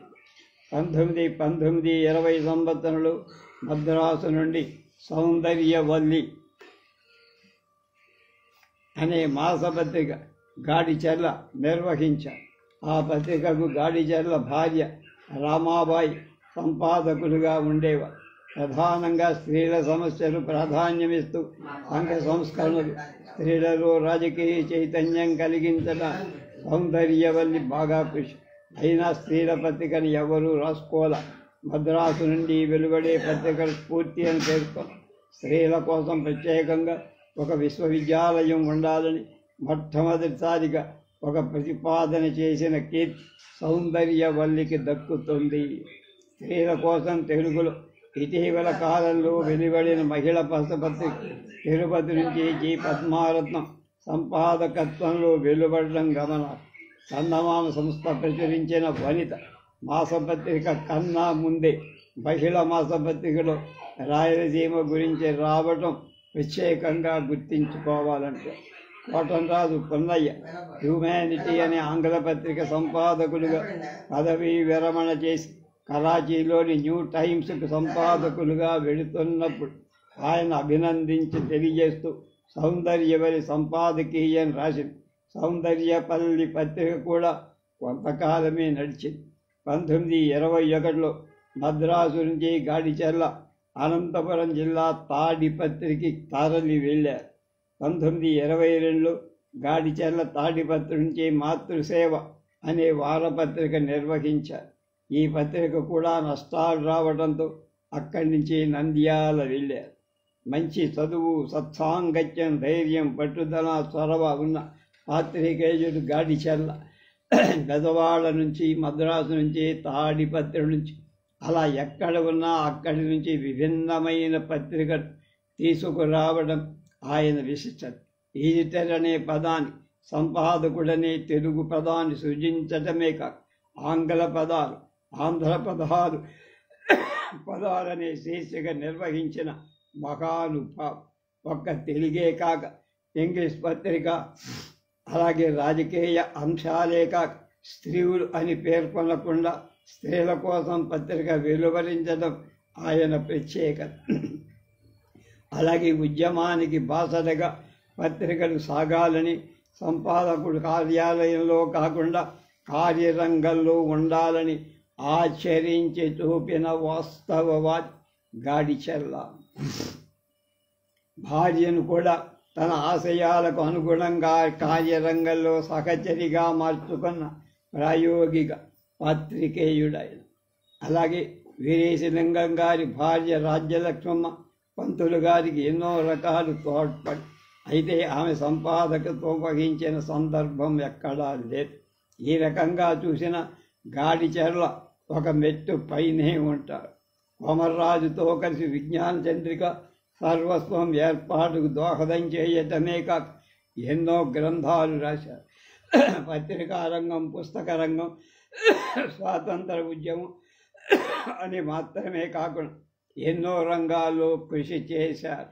Speaker 1: 1920 సంవత్సరంలో మద్రాసు నుండి సౌందర్యవల్లి అనే మాసపత్రిక గాడిచెర్ల నిర్వహించారు. ఆ పత్రికకు గాడిచెర్ల భార్య రామాబాయి సంపాదకులుగా ఉండేవారు. ప్రధానంగా స్త్రీల సమస్యలు ప్రాధాన్యమిస్తూ సంఘ సంస్కరణలు, స్త్రీలలో రాజకీయ చైతన్యం కలిగించడానికి సౌందర్యవల్లి బాగా కృషి. అయినా స్త్రీల పత్రికను ఎవరూ రాసుకోవాల. మద్రాసు నుండి వెలువడే పత్రికల స్ఫూర్తి అని పేర్కొన్నారు. స్త్రీల కోసం ప్రత్యేకంగా ఒక విశ్వవిద్యాలయం ఉండాలని మొట్టమొదటిసారిగా ఒక ప్రతిపాదన చేసిన కీర్తి సౌందర్యవల్లికి దక్కుతుంది. స్త్రీల కోసం తెలుగులో ఇటీవల కాలంలో వెలువడిన మహిళా పత్రిక తిరుపతి నుంచి జి పద్మారత్నం సంపాదకత్వంలో వెలువడడం గమనార్హం. చందమామ సంస్థ ప్రచురించిన వనిత మాసపత్రిక కన్నా ముందే మహిళా మాసపత్రికలో రాయలసీమ గురించి రావటం ప్రత్యేకంగా గుర్తించుకోవాలంటే కోటంరాజు పున్నయ్య హ్యూమానిటీ అనే ఆంగ్ల పత్రిక సంపాదకులుగా పదవీ విరమణ చేసి కరాచీలోని న్యూ టైమ్స్కు సంపాదకులుగా వెళుతున్నప్పుడు ఆయన అభినందించి తెలియజేస్తూ సౌందర్యవల్లి సంపాదకీయం రాసింది. సౌందర్యపల్లి పత్రిక కూడా కొంతకాలమే నడిచింది. 1921లో మద్రాసు నుంచి గాడిచెర్ల అనంతపురం జిల్లా తాడిపత్రికి తరలి వెళ్ళారు. 1922లో గాడిచెర్ల తాడిపత్రి నుంచి మాతృసేవ అనే వారపత్రిక నిర్వహించారు. ఈ పత్రిక కూడా నష్టాలు రావడంతో అక్కడి నుంచి నంద్యాల వెళ్ళారు. మంచి చదువు, సత్సాంగత్యం, ధైర్యం, పట్టుదల, చొరవ ఉన్న పాత్రికేయుడు గాడిచెర్ల బెజవాడ నుంచి, మద్రాసు నుంచి, తాడిపత్రి నుంచి అలా ఎక్కడ ఉన్నా అక్కడి నుంచి విభిన్నమైన పత్రికలు తీసుకురావడం ఆయన విశిష్టత. ఎడిటర్ అనే పదాన్ని, సంపాదకుడనే తెలుగు పదాన్ని సృజించటమే కాక ఆంగ్ల పదాలు, ఆంధ్ర పదాలనే శీర్షిక నిర్వహించిన మహానుభావం. ఒక్క తెలుగే కాక ఇంగ్లీష్ పత్రిక, అలాగే రాజకీయ అంశాలే కాక స్త్రీలు అని పేర్కొనకుండా స్త్రీల కోసం పత్రిక వెలువరించడం ఆయన ప్రత్యేకత. అలాగే ఉద్యమానికి బాసటగా పత్రికలు సాగాలని, సంపాదకుడు కార్యాలయంలో కాకుండా కార్యరంగంలో ఉండాలని ఆచరించి చూపిన వాస్తవవాది గాడిచెర్ల. భార్యను కూడా తన ఆశయాలకు అనుగుణంగా కార్యరంగంలో సహచరిగా మార్చుకున్న ప్రాయోగిక పాత్రికేయుడైన. అలాగే వీరేశలింగం గారి భార్య రాజ్యలక్ష్మమ్మ పంతులు గారికి ఎన్నో రకాలు తోడ్పడి, అయితే ఆమె సంపాదకత్వం వహించిన సందర్భం ఎక్కడా లేదు. ఈ రకంగా చూసిన గాడిచెర్ల ఒక మెట్టు పైనే ఉంటారు. కొమర్రాజుతో కలిసి విజ్ఞాన చంద్రిక సర్వస్వం ఏర్పాటుకు దోహదం చేయటమే కాక ఎన్నో గ్రంథాలు రాశారు. పత్రికా రంగం, పుస్తక రంగం, స్వాతంత్ర ఉద్యమం అని మాత్రమే కాకుండా ఎన్నో రంగాల్లో కృషి చేశారు.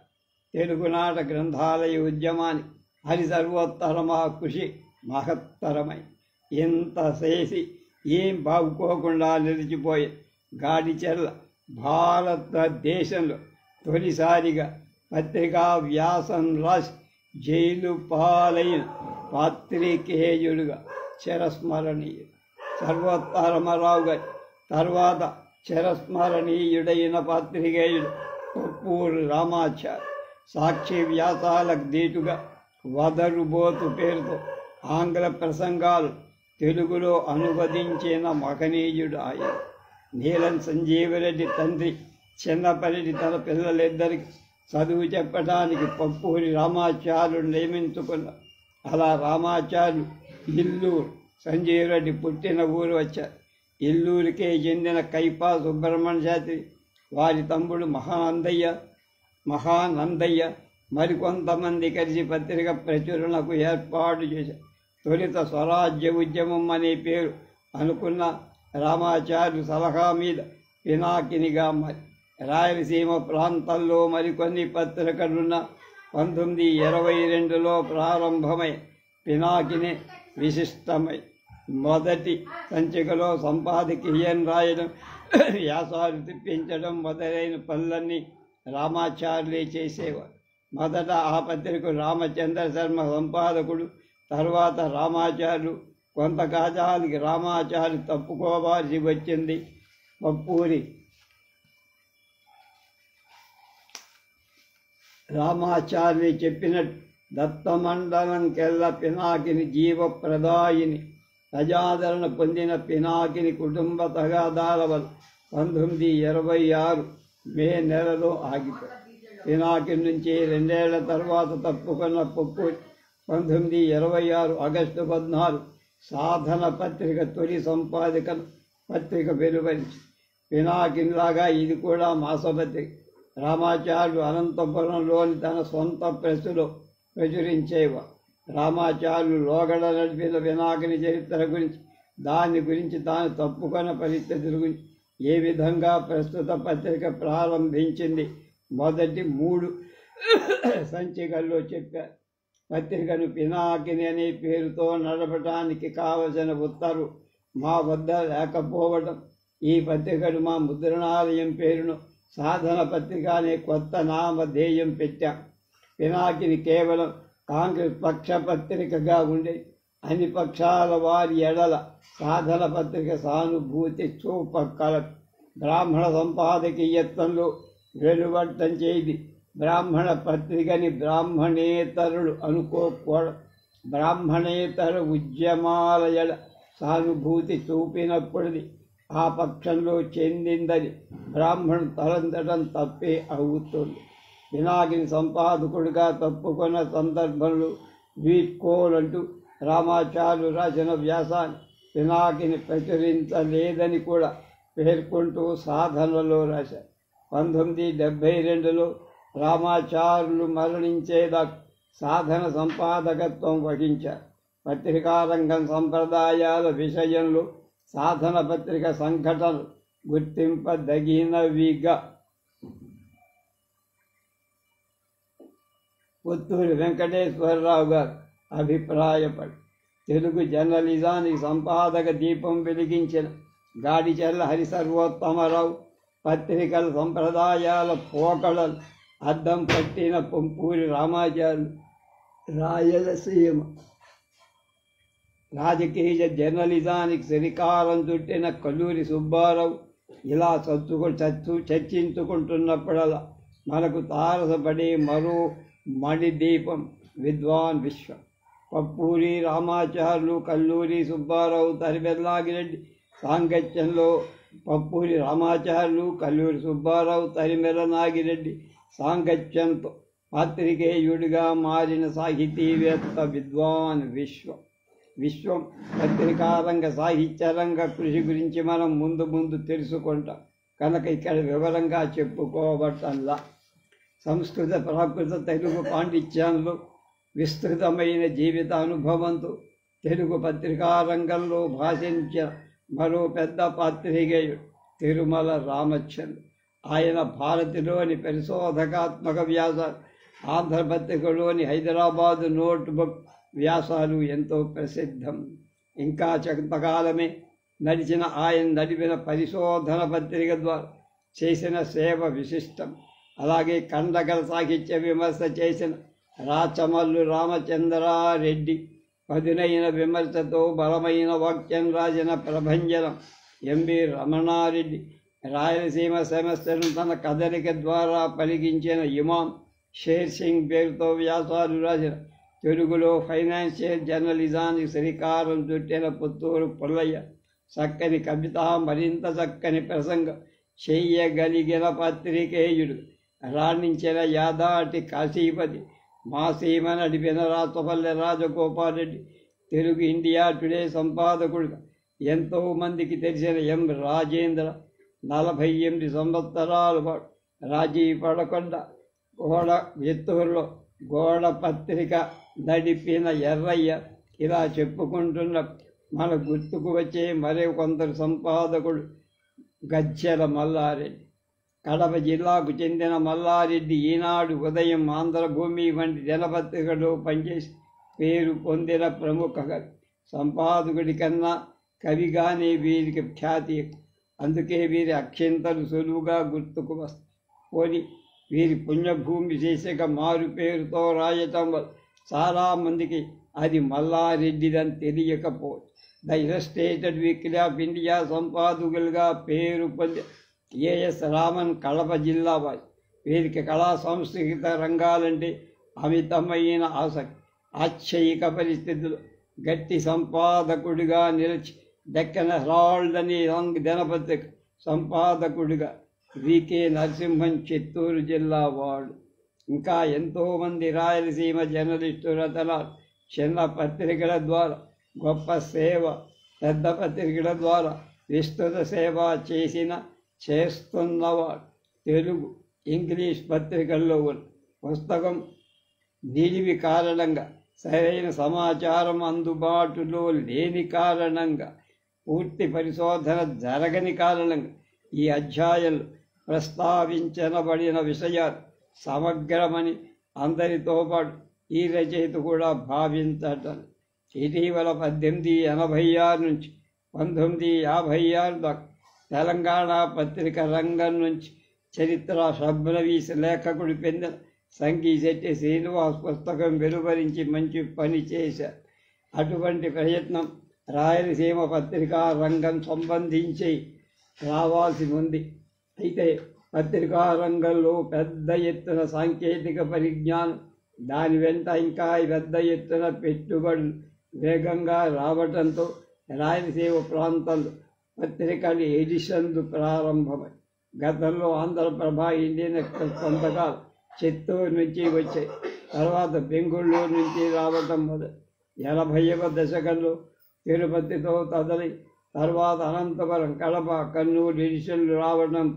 Speaker 1: తెలుగునాట గ్రంథాలయ ఉద్యమాన్ని హరిసర్వోత్తరమా కృషి మహత్తరమై ఇంత చేసి ఏం బాగుకోకుండా నిలిచిపోయే గాడిచెర్ల భారతదేశంలో తొలిసారిగా పత్రికా వ్యాసం రాసి జైలు పాలైన పాత్రికేయుడుగా చిరస్మరణీయుడు. సర్వోత్తరమరావు గారి తర్వాత చిరస్మరణీయుడైన పాత్రికేయుడు కొప్పూరు రామాచారి. సాక్షి వ్యాసాలకు దీటుగా వదరుబోతు పేరుతో ఆంగ్ల ప్రసంగాలు తెలుగులో అనువదించిన మహనీయుడు ఆయన. నీలం సంజీవరెడ్డి తండ్రి చిన్నపరెడ్డి తన పిల్లలిద్దరికి చదువు చెప్పడానికి కొప్పూరి రామాచార్యుడు నియమించుకున్నారు. అలా రామాచార్యులు ఇల్లూరు, సంజీవరెడ్డి పుట్టిన ఊరు వచ్చారు. ఇల్లూరికే చెందిన కైపా సుబ్రహ్మణ్య శాస్త్రి, వారి తమ్ముడు మహానందయ్య మరికొంతమంది కలిసి పత్రిక ప్రచురణకు ఏర్పాటు చేశారు. తొలుత స్వరాజ్య ఉద్యమం అనే పేరు అనుకున్న రామాచార్యులు సలహా మీద పినాకినిగా మరి రాయలసీమ ప్రాంతాల్లో మరికొన్ని పత్రికలున్న 1922లో ప్రారంభమై పినాకిని విశిష్టమై మొదటి సంచికలో సంపాదకీయం రాయడం, వ్యాసాలు తిప్పించడం మొదలైన పనులన్నీ రామాచార్యులే చేసేవారు. మొదట ఆ పత్రికకు రామచంద్ర శర్మ సంపాదకుడు, తర్వాత రామాచార్యులు. కొంతకాలానికి రామాచార్య తప్పుకోవాల్సి వచ్చింది. కొప్పూరి రామాచార్యులు చెప్పినట్టు దత్తమండలంకెల్ల పినాకిని జీవప్రదాయిని. ప్రజాదరణ పొందిన పినాకిని కుటుంబ తగాదాల వల్ల 1926 మే నెలలో ఆగిపోయి పినాకిని నుంచి 2 ఏళ్ల తర్వాత తప్పుకున్న కొప్పూరి 1926 ఆగస్టు 14 సాధన పత్రిక తొలి సంపాదకను పత్రిక వెలువరించింది. పినాకినిలాగా ఇది కూడా మాసపత్రిక. రామాచార్యులు అనంతపురంలోని తన సొంత ప్రెస్సులో ప్రచురించేవారు. రామాచార్యులు లోగడ నడిపిన పినాకిని చరిత్ర గురించి, దాని గురించి తాను తప్పుకున్న పరిస్థితుల గురించి, ఏ విధంగా ప్రస్తుత పత్రిక ప్రారంభించింది మొదటి 3 సంచికల్లో చెప్పారు. పత్రికను పినాకిని అనే పేరుతో నడపడానికి కావలసిన ఉత్తర్వు మా వద్ద లేకపోవడం, ఈ పత్రికను మా ముద్రణాలయం పేరును సాధన పత్రిక అనే కొత్త నామధేయం పెట్టాం. పినాకిని కేవలం కాంగ్రెస్ పక్ష పత్రికగా ఉండేది. అన్ని పక్షాల వారి ఎడల సాధన పత్రిక సానుభూతి చూపకలదు. బ్రాహ్మణ సంపాదకీయత్వంలో వెలువడటం చేది బ్రాహ్మణ పత్రికని బ్రాహ్మణేతరులు అనుకోకూడదు. బ్రాహ్మణేతర ఉద్యమాల ఎడ సానుభూతి చూపినప్పుడుది ఆ పక్షంలో చెందిందని బ్రాహ్మణుడు తలంచడం తప్పే అవుతుంది. పినాకిని సంపాదకుడిగా తప్పుకున్న సందర్భంలో వీడ్కోలంటూ రామాచార్యులు రాసిన వ్యాసాన్ని పినాకిని ప్రచురించలేదని కూడా పేర్కొంటూ సాధనలో రాశారు. 1972లో రామాచార్యులు మరణించేదాకా సాధన సంపాదకత్వం వహించారు. పత్రికారంగం సంప్రదాయాల విషయంలో సాధన పత్రిక సంఘటనలు గుర్తింపదగినవిగా పుత్తూరి వెంకటేశ్వరరావు గారు అభిప్రాయపడి తెలుగు జర్నలిజానికి సంపాదక దీపం వెలిగించిన గాడిచెర్ల హరిసర్వోత్తమరావు, పత్రికల సంప్రదాయాల పోకడలు అద్దం పట్టిన పొంపూరి రామాచార్యులు, రాయలసీమ రాజకీయ జర్నలిజానికి శ్రీకారం చుట్టిన కల్లూరి సుబ్బారావు ఇలా చర్చించుకుంటున్నప్పుడల్లా మనకు తారసపడే మరో మణిదీపం విద్వాన్ విశ్వం. కొప్పూరి రామాచార్యులు, కల్లూరి సుబ్బారావు, తరిమెల్లాగిరెడ్డి సాంగత్యంలో కొప్పూరి రామాచార్యులు, కల్లూరి సుబ్బారావు, తరిమెల నాగిరెడ్డి సాంగత్యంతో పాత్రికేయుడిగా మారిన సాహితీవేత్త విద్వాన్ విశ్వం పత్రికారంగ సాహిత్యరంగ కృషి గురించి మనం ముందు తెలుసుకుంటాం కనుక ఇక్కడ వివరంగా చెప్పుకోవటంలా. సంస్కృత ప్రాకృత తెలుగు పాండిత్యంలో విస్తృతమైన జీవిత అనుభవంతో తెలుగు పత్రికా రంగంలో భాషించిన మరో పెద్ద పాత్రికేయుడు తిరుమల రామచంద్ర. ఆయన భారతిలోని పరిశోధకాత్మక వ్యాసాలు, ఆంధ్రపత్రికలోని హైదరాబాదు నోట్బుక్ వ్యాసాలు ఎంతో ప్రసిద్ధం. ఇంకా కొంతకాలమే ఆయన నడిపిన పరిశోధన పత్రిక ద్వారా చేసిన సేవ విశిష్టం. అలాగే ఖండకర సాహిత్య విమర్శ చేసిన రాచమల్లు రామచంద్రారెడ్డి పదునైన విమర్శతో బలమైన వాక్యం రాసిన ప్రభంజనం ఎంవి రమణారెడ్డి, రాయలసీమ సమస్యను తన కదలిక ద్వారా పలికించిన ఇమాం షేర్ సింగ్ పేరుతో వ్యాసాలు రాసిన, తెలుగులో ఫైనాన్షియల్ జర్నలిజానికి శ్రీకారం చుట్టిన పుత్తూరు పుల్లయ్య చక్కని కవిత, మరింత చక్కని ప్రసంగం చెయ్యగలిగిన పత్రికేయుడు, రాణించిన యాదాటి కాశీపతి, మా సీమ నడిపిన రాచపల్లె రాజగోపాలరెడ్డి, తెలుగు ఇండియా టుడే సంపాదకుడుగా ఎంతోమందికి తెలిసిన ఎం రాజేంద్ర, 48 సంవత్సరాల పాటు రాజీ పడకుండా చిత్తూరులో గోడ పత్రిక నడిపిన ఎర్రయ్య. ఇలా చెప్పుకుంటున్న మన గుర్తుకు వచ్చే మరో కొందరు సంపాదకుడు గజ్జెల మల్లారెడ్డి. కడప జిల్లాకు చెందిన మల్లారెడ్డి ఈనాడు, ఉదయం, ఆంధ్రభూమి వంటి దినపత్రికలో పనిచేసి పేరు పొందిన ప్రముఖ సంపాదకుడి కన్నా కవిగానే వీరికి ఖ్యాతి. అందుకే వీరి అక్షింతలు సులువుగా గుర్తుకు వస్తాయి. పోని వీరి పుణ్యభూమి శీర్షిక మారు పేరుతో రాయటం వల్ల చాలామందికి అది మల్లారెడ్డిదని తెలియకపోవచ్చు. The illustrated weekly of India సంపాదకులుగా పేరు పొంది ఏఎస్ రామన్ కడప జిల్లా వారి. వీరికి కళా సాంస్కృతిక రంగాలంటే అమితమైన ఆసక్తి. ఆశ్చర్యక పరిస్థితులు గట్టి సంపాదకుడిగా నిలిచి దక్కన హెరాల్డ్ అనే దినపత్రిక సంపాదకుడిగా వికే నరసింహన్ చిత్తూరు జిల్లా వాడు. ఇంకా ఎంతోమంది రాయలసీమ జర్నలిస్టు రతనాలు చిన్న పత్రికల ద్వారా గొప్ప సేవ, పెద్ద పత్రికల ద్వారా విస్తృత సేవ చేస్తున్నవాడు. తెలుగు, ఇంగ్లీష్ పత్రికల్లో ఉన్న పుస్తకం నిలివి కారణంగా, సరైన సమాచారం అందుబాటులో లేని కారణంగా, పూర్తి పరిశోధన జరగని కారణంగా ఈ అధ్యాయంలో ప్రస్తావించబడిన విషయాలు సమగ్రమని అందరితో పాటు ఈ రచయిత కూడా భావించటం. ఇటీవల 1886 నుంచి 1956 దాకా తెలంగాణ పత్రిక రంగం నుంచి చరిత్ర సబ్రవీస్ లేఖకుడు పొందిన సంగీశెట్టి శ్రీనివాస్ పుస్తకం వెలువరించి మంచి పని చేశారు. అటువంటి ప్రయత్నం రాయలసీమ పత్రికా రంగం సంబంధించి రావాల్సి ఉంది. అయితే పత్రికా రంగంలో పెద్ద ఎత్తున సాంకేతిక పరిజ్ఞానం, దాని వెంట ఇంకా పెద్ద ఎత్తున పెట్టుబడులు వేగంగా రావడంతో రాయలసీమ ప్రాంతంలో పత్రికలు ఎడిషన్లు ప్రారంభమై గతంలో ఆంధ్రప్రభ, ఇండియన్ ఎక్స్ప్రెస్ కొంతకాలం చిత్తూరు నుంచి వచ్చాయి. తర్వాత బెంగుళూరు నుంచి రావటం మొదలు 80వ దశకంలో తిరుపతితో తదలి తర్వాత అనంతపురం, కడప, కర్నూలు ఎడిషన్లు రావడం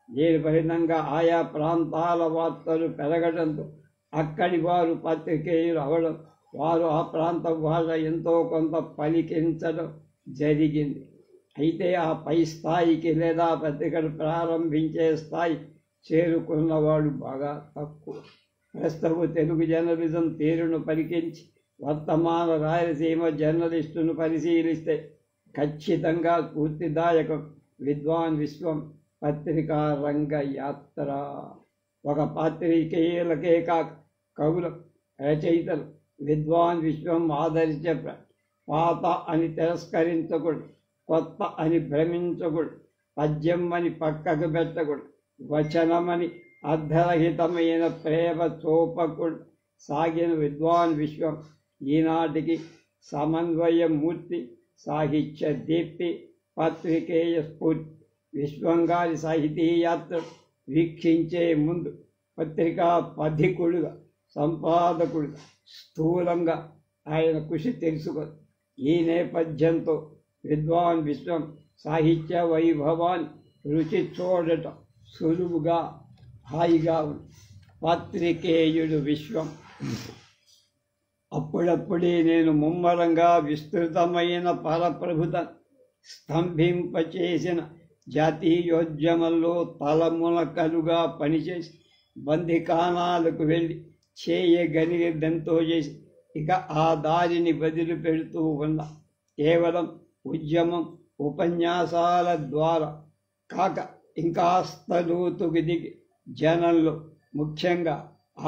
Speaker 1: దీని ఫలితంగా ఆయా ప్రాంతాల వార్తలు పెరగడంతో అక్కడి వారు పత్రికేయులు అవడం, వారు ఆ ప్రాంత భాష ఎంతో కొంత పలికించడం జరిగింది. అయితే ఆ పై స్థాయికి లేదా పత్రికలు ప్రారంభించే స్థాయి చేరుకున్నవాడు బాగా తక్కువ. ప్రస్తుత తెలుగు జర్నలిజం తీరును పరికించి వర్తమాన రాయలసీమ జర్నలిస్టును పరిశీలిస్తే ఖచ్చితంగా స్ఫూర్తిదాయకం విద్వాన్ విశ్వం పత్రికా రంగ యాత్ర. ఒక పాత్రికేయులకే కాక కవుల, రచయితలు విద్వాన్ విశ్వం ఆదర్శ. పాత అని తిరస్కరించకూడదు, కొత్త అని భ్రమించకూడదు, పద్యం అని పక్కకు పెట్టకూడదు, వచనమని అర్ధరహితమైన ప్రేమ చూపకూడదు. సాగిన విద్వాన్ విశ్వం ఈనాటికి సమన్వయమూర్తి, సాహిత్య దీప్తి, పత్రికేయ స్ఫూర్తి. విశ్వంగారి సాహితీ యాత్ర వీక్షించే ముందు పత్రికా పథికుడుగా, సంపాదకుడుగా స్థూలంగా ఆయన కృషి తెలుసుకొని ఈ నేపథ్యంతో విద్వాన్ విశ్వం సాహిత్య వైభవాన్ని రుచి చూడటం సులువుగా, హాయిగా ఉంది. పత్రికేయుడు విశ్వం అప్పుడప్పుడే నేను ముమ్మరంగా విస్తృతమైన పరప్రభుత స్తంభింపచేసిన జాతీయోద్యమంలో తలమునకలుగా పనిచేసి బందికానాలకు వెళ్ళి చేయగలిగేదంతో చేసి ఇక ఆ దారిని వదిలిపెడుతూ ఉన్నా. కేవలం ఉద్యమం ఉపన్యాసాల ద్వారా కాక ఇంకాస్త లోతుకు దిగి జనంలో, ముఖ్యంగా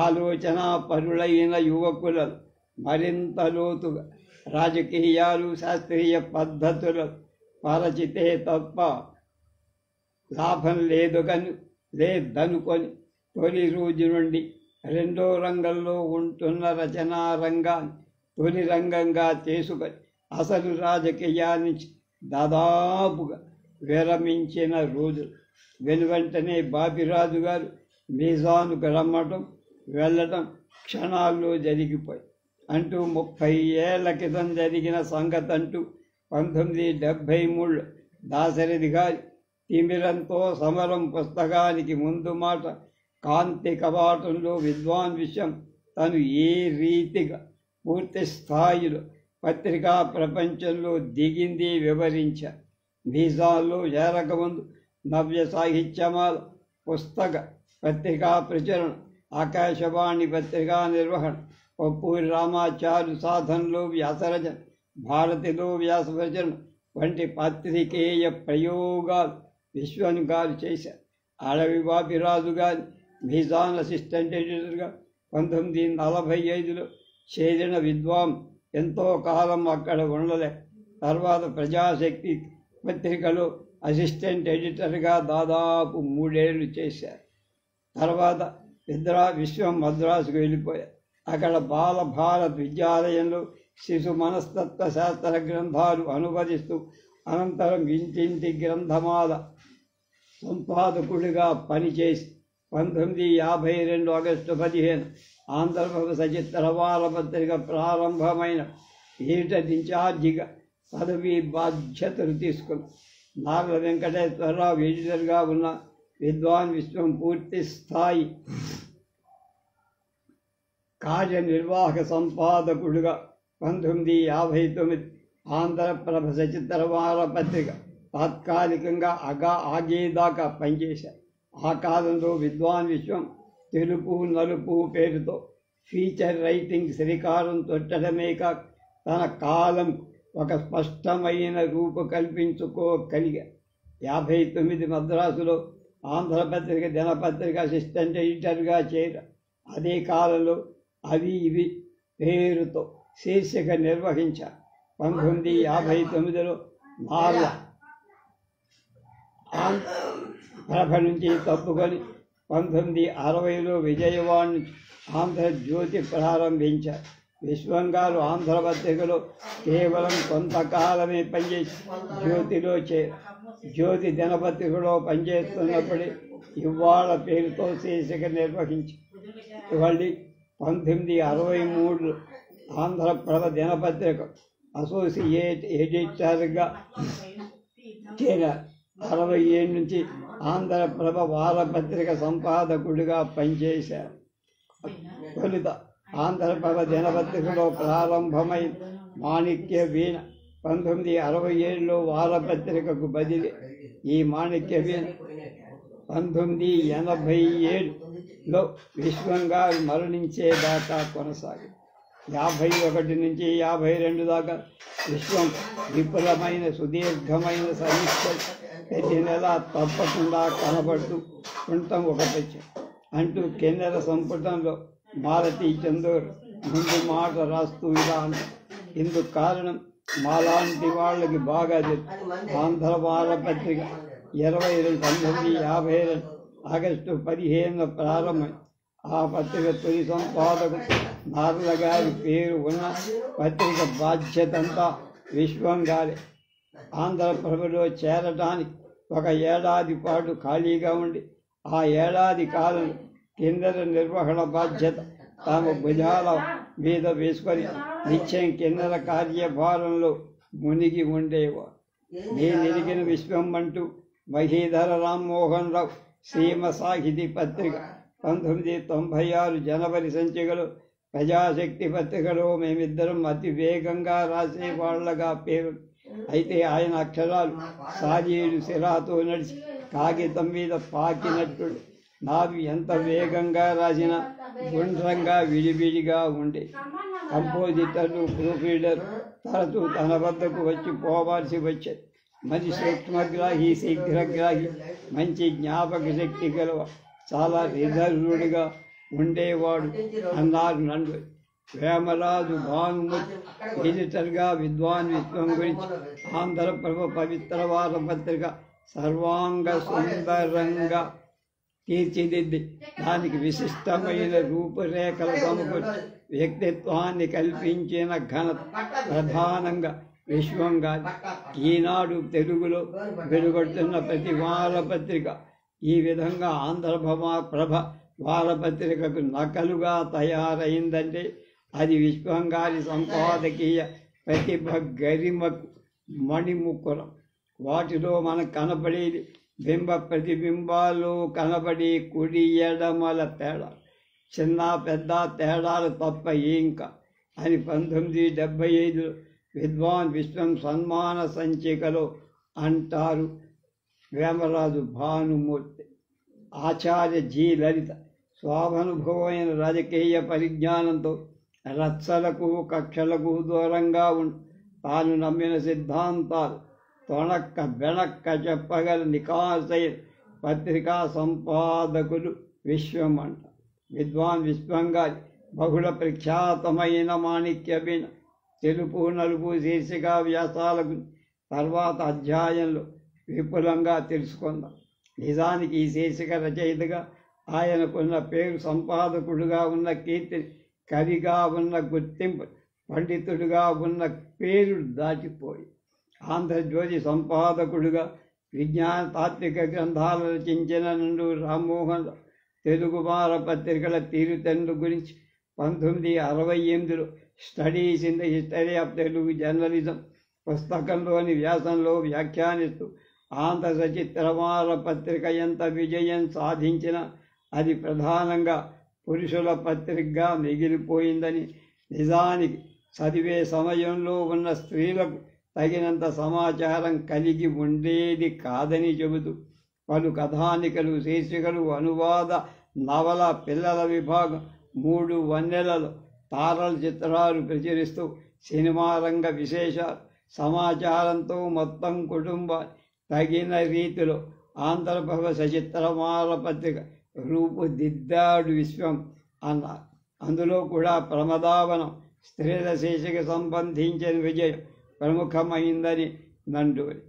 Speaker 1: ఆలోచనా పరులైన యువకులను మరింత లోతుగా రాజకీయాలు, శాస్త్రీయ పద్ధతులు పరచితే తప్ప లాభం లేదనుకొని తొలి రోజు నుండి రెండో రంగంలో ఉంటున్న రచనా రంగాన్ని తొలి రంగంగా చేసుకొని అసలు రాజకీయాన్ని దాదాపుగా విరమించిన రోజులు. వెనువెంటనే బాపిరాజు గారు మీజానుకు వెళ్ళటం క్షణాల్లో జరిగిపోయి అంటూ 30 ఏళ్ల క్రితం జరిగిన సంగతంటూ 1973 దాశరథి గారి తిమిరంతో సమరం పుస్తకానికి ముందు మాట కాంతి కవాటంలో విద్వాన్ విషయం తను ఏ రీతిగా పూర్తి స్థాయిలో పత్రికా ప్రపంచంలో దిగింది వివరించారు. మీజాన్లో చేరకముందు నవ్య సాహిత్యమాల పుస్తక పత్రికా ప్రచురణ, ఆకాశవాణి పత్రికా నిర్వహణ, పప్పూరి రామాచార్య సాధనలో వ్యాసరచన, భారతిలో వ్యాస ప్రచురణ వంటి పత్రికేయ ప్రయోగాలు విశ్వన్ గారు చేశారు. అడవి బాపిరాజు గారి మీజాన్ అసిస్టెంట్ ఎడిటర్గా 1945లో చేరిన విద్వాన్ ఎంతో కాలం అక్కడ ఉండలే. తర్వాత ప్రజాశక్తి పత్రికలో అసిస్టెంట్ ఎడిటర్గా దాదాపు 3 ఏళ్ళు చేశారు. తర్వాత విశ్వం మద్రాసుకు వెళ్ళిపోయారు. అక్కడ బాలభారత్ విద్యాలయంలో శిశు మనస్తత్వ శాస్త్ర గ్రంథాలు అనువదిస్తూ అనంతరం ఇంటింటి గ్రంథమాల సంపాదకుడిగా పనిచేసి 1952 ఆగస్టు 15 ఆంధ్రప్రదేశ్ సచిత్ర వారపత్రిక ప్రారంభమైన ఎడిటర్ ఇన్ఛార్జిగా పదవీ బాధ్యతలు తీసుకుని నార్ల వెంకటేశ్వరరావు ఎడిటర్గా ఉన్న విద్వాన్ విశ్వం పూర్తి స్థాయి కార్యనిర్వాహక సంపాదకుడుగా 1959 ఆంధ్రప్రభ సచిత్ర వారపత్రిక తాత్కాలికంగా ఆగేదాకా పనిచేశారు. ఆ కాలంలో విద్వాన్ విశ్వం తెలుపు నలుపు పేరుతో ఫీచర్ రైటింగ్ శ్రీకారం చుట్టడమే కాక తన కాలం ఒక స్పష్టమైన రూపు కల్పించుకోగలిగారు. 59 మద్రాసులో ఆంధ్రపత్రిక దినపత్రిక అసిస్టెంట్ ఎడిటర్గా చేరారు. అదే కాలంలో అవి ఇవి పేరుతో శీర్షిక నిర్వహించారు. 1959లో నార్ల ప్రభ నుంచి తప్పుకొని 1960లో విజయవాడ ఆంధ్రజ్యోతి ప్రారంభించారు. విశ్వం గారు ఆంధ్రపత్రికలో కేవలం కొంతకాలమే పనిచేసి జ్యోతిలో జ్యోతి దినపత్రికలో పనిచేస్తున్నప్పుడే ఇవాళ పేరుతో శీర్షిక నిర్వహించి మళ్ళీ 1963 ఆంధ్రప్రభ దినపత్రిక అసోసియేట్ ఎడిటర్గా చేరారు. 67 నుంచి ఆంధ్రప్రభ వారపత్రిక సంపాదకుడిగా పనిచేశారు. తొలుత ఆంధ్రప్రభ దినపత్రికలో ప్రారంభమైన మాణిక్య వీణ 1967లో వారపత్రికకు బదిలీ. ఈ మాణిక్య వీణ 1987లో విశ్వం గారు మరణించేదాకా కొనసాగింది. 51 నుంచి 52 దాకా విశ్వం విపులమైన సుదీర్ఘమైన సమీక్ష ప్రతి నెల తప్పకుండా కనబడుతూ ఉండటం ఒక ప్రత్యేకం అంటూ కిన్నెర సంపుటంలో మాలతీ చందూర్ ముందు మాట రాస్తూ ఇలా అంటారు. ఇందుకు కారణం మాలాంటి వాళ్ళకి బాగా తెలుసు. ఆంధ్ర వారపత్రిక 1952 ఆగస్టు 15 ప్రారంభమై ఆ పత్రిక తొలి సంపాదకుడు నార్ల గారి పేరు ఉన్న పత్రిక బాధ్యతంతా విశ్వం గారి. ఆంధ్రప్రభలో చేరటానికి 1 ఏడాది పాటు ఖాళీగా ఉండి ఆ ఏడాది కాలం కిన్నెర నిర్వహణ బాధ్యత తాము భుజాల మీద వేసుకొని నిత్యం కిన్నెర కార్యభారంలో మునిగి ఉండేవారు. నేను ఎరిగిన విశ్వం అంటూ మహీధర రామ్మోహన్ రావు సీమ సాహితీ పత్రిక 1996 జనవరి సంచికలో ప్రజాశక్తి పత్రికలో మేమిద్దరం అతి వేగంగా రాసే వాళ్ళగా పేరు. అయితే ఆయన అక్షరాలు సాజీడు సిరాతో నడిచి కాగితం మీద పాకినట్టు నావి ఎంత వేగంగా రాసినా గుండ్రంగా విడివిడిగా ఉండే. కంపోజిటర్లు, ప్రూఫ్ రీడర్ తరచూ తన వద్దకు వచ్చి పోవాల్సి వచ్చేది. మంచి సూక్ష్మగ్రాహి, శీఘ్రగ్రాహి, మంచి జ్ఞాపక శక్తి గలవ, చాలా రిజర్వుడిగా ఉండేవాడు అన్నారు నన్ను. వేమరాజు భానుమతి ఎడిటర్గా విద్వాన్ విశ్వం గురించి ఆంధ్రప్రభ పవిత్ర వారపత్రిక సర్వాంగ సుందరంగా తీర్చిదిద్ది దానికి విశిష్టమైన రూపురేఖలు సమకూర్చి వ్యక్తిత్వాన్ని కల్పించిన ఘనత ప్రధానంగా విశ్వం గారి. ఈనాడు తెలుగులో వెలువడుతున్న ప్రతి వారపత్రిక ఈ విధంగా ఆంధ్రప్రభ వారపత్రికకు నకలుగా తయారైందంటే అది విశ్వం గారి సంపాదకీయ ప్రతిభ గరిమకు మణిముకురం. వాటిలో మనకు కనపడేది బింబ ప్రతిబింబాలు కనబడి కుడి ఎడమల తేడా, చిన్న పెద్ద తేడాలు తప్ప ఇంకా అని 1975 విద్వాన్ విశ్వం సన్మాన సంచికలో అంటారు వేమరాజు భానుమూర్తి. ఆచార్య జి లలిత స్వాభానుభవమైన రాజకీయ పరిజ్ఞానంతో రచ్చలకు కక్షలకు దూరంగా ఉండి తాను నమ్మిన సిద్ధాంతాలు తొణక్క బెణక్క చెప్పగల నికాసైన పత్రికా సంపాదకులు విశ్వం అంట. విద్వాన్ విశ్వం గారి బహుళ ప్రఖ్యాతమైన మాణిక్యమైన తెలుపు నలుపు శీర్షిక వ్యాసాలకు తర్వాత అధ్యాయంలో విపులంగా తెలుసుకుందాం. నిజానికి ఈ శీర్షిక రచయితగా ఆయనకున్న పేరు, సంపాదకుడుగా ఉన్న కీర్తిని, కవిగా ఉన్న గుర్తింపు, పండితుడుగా ఉన్న పేరు దాటిపోయి ఆంధ్రజ్యోతి సంపాదకుడుగా విజ్ఞాన తాత్విక గ్రంథాలు రచించిన నండూరి రామ్మోహన్ రావు తెలుగు వారపత్రికల తీరుతెన్నుల గురించి 1968లో studies in the history of Telugu journalism పుస్తకంలోని వ్యాసంలో వ్యాఖ్యానిస్తూ ఆంధ్ర సచిత్ర వారపత్రిక ఎంత విజయం సాధించినా అది ప్రధానంగా పురుషుల పత్రికగా మిగిలిపోయిందని, నిజానికి చదివే సమయంలో ఉన్న స్త్రీలకు తగినంత సమాచారం కలిగి ఉండేది కాదని చెబుతూ పలు కథానికలు, శీర్షికలు, అనువాద నవల, పిల్లల విభాగం, 3 వన్నెలలో తారల చిత్రాలు ప్రచురిస్తూ సినిమా రంగ విశేషాలు, సమాచారంతో మొత్తం కుటుంబాన్ని తగిన రీతిలో ఆంధ్రప్రభ సచిత్ర వారపత్రిక రూపుదిద్దాడు విశ్వం అన్నారు. అందులో కూడా ప్రమదావనం స్త్రీల శీర్షిక సంబంధించిన విజయం ప్రముఖమైందని నండూరి.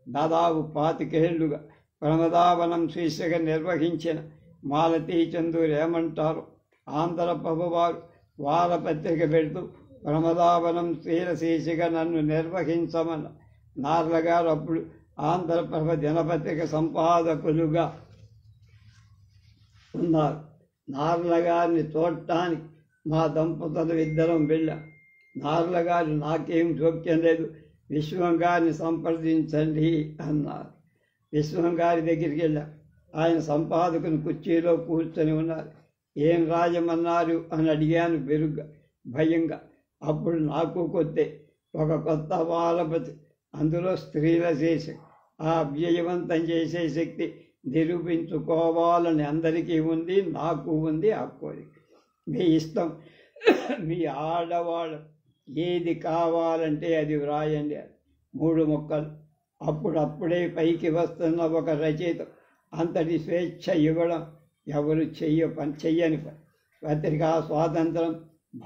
Speaker 1: దాదాపు 25 ఏళ్లుగా ప్రమదావనం శీర్షిక నిర్వహించిన మాలతీ చందూరు ఏమంటారు? ఆంధ్రప్రభ వారు వారపత్రిక పెడుతూ ప్రమదావనం స్త్రీల శీర్షిక నన్ను నిర్వహించమన్న నార్ల గారు అప్పుడు ఆంధ్రప్రభ దినపత్రిక సంపాదకులుగా ఉన్నారు. నార్ల గారిని చూడటానికి మా దంపతులు ఇద్దరం వెళ్ళాం. నార్ల గారు నాకేం జోక్యం లేదు, విశ్వం గారిని సంప్రదించండి అన్నారు. విశ్వం గారి దగ్గరికి వెళ్ళాం. ఆయన సంపాదకుని కుర్చీలో కూర్చొని ఉన్నారు. ఏం రాజమన్నారు అని అడిగాను బెరుగ్గా, భయంగా. అప్పుడు నాకు కొత్తే ఒక కొత్త వారపత్రిక, అందులో స్త్రీల శీర్షిక. ఆ అవ్యయవంతం చేసే శక్తి నిరూపించుకోవాలని అందరికీ ఉంది, నాకు ఉంది. ఆ కోరిక మీ ఇష్టం, మీ ఆడవాళ్ళు ఏది కావాలంటే అది వ్రాయండి. 3 ముక్కలు. అప్పుడప్పుడే పైకి వస్తున్న ఒక రచయిత అంతటి స్వేచ్ఛ ఇవ్వడం ఎవరు చెయ్యని పని. పత్రికా స్వాతంత్రం,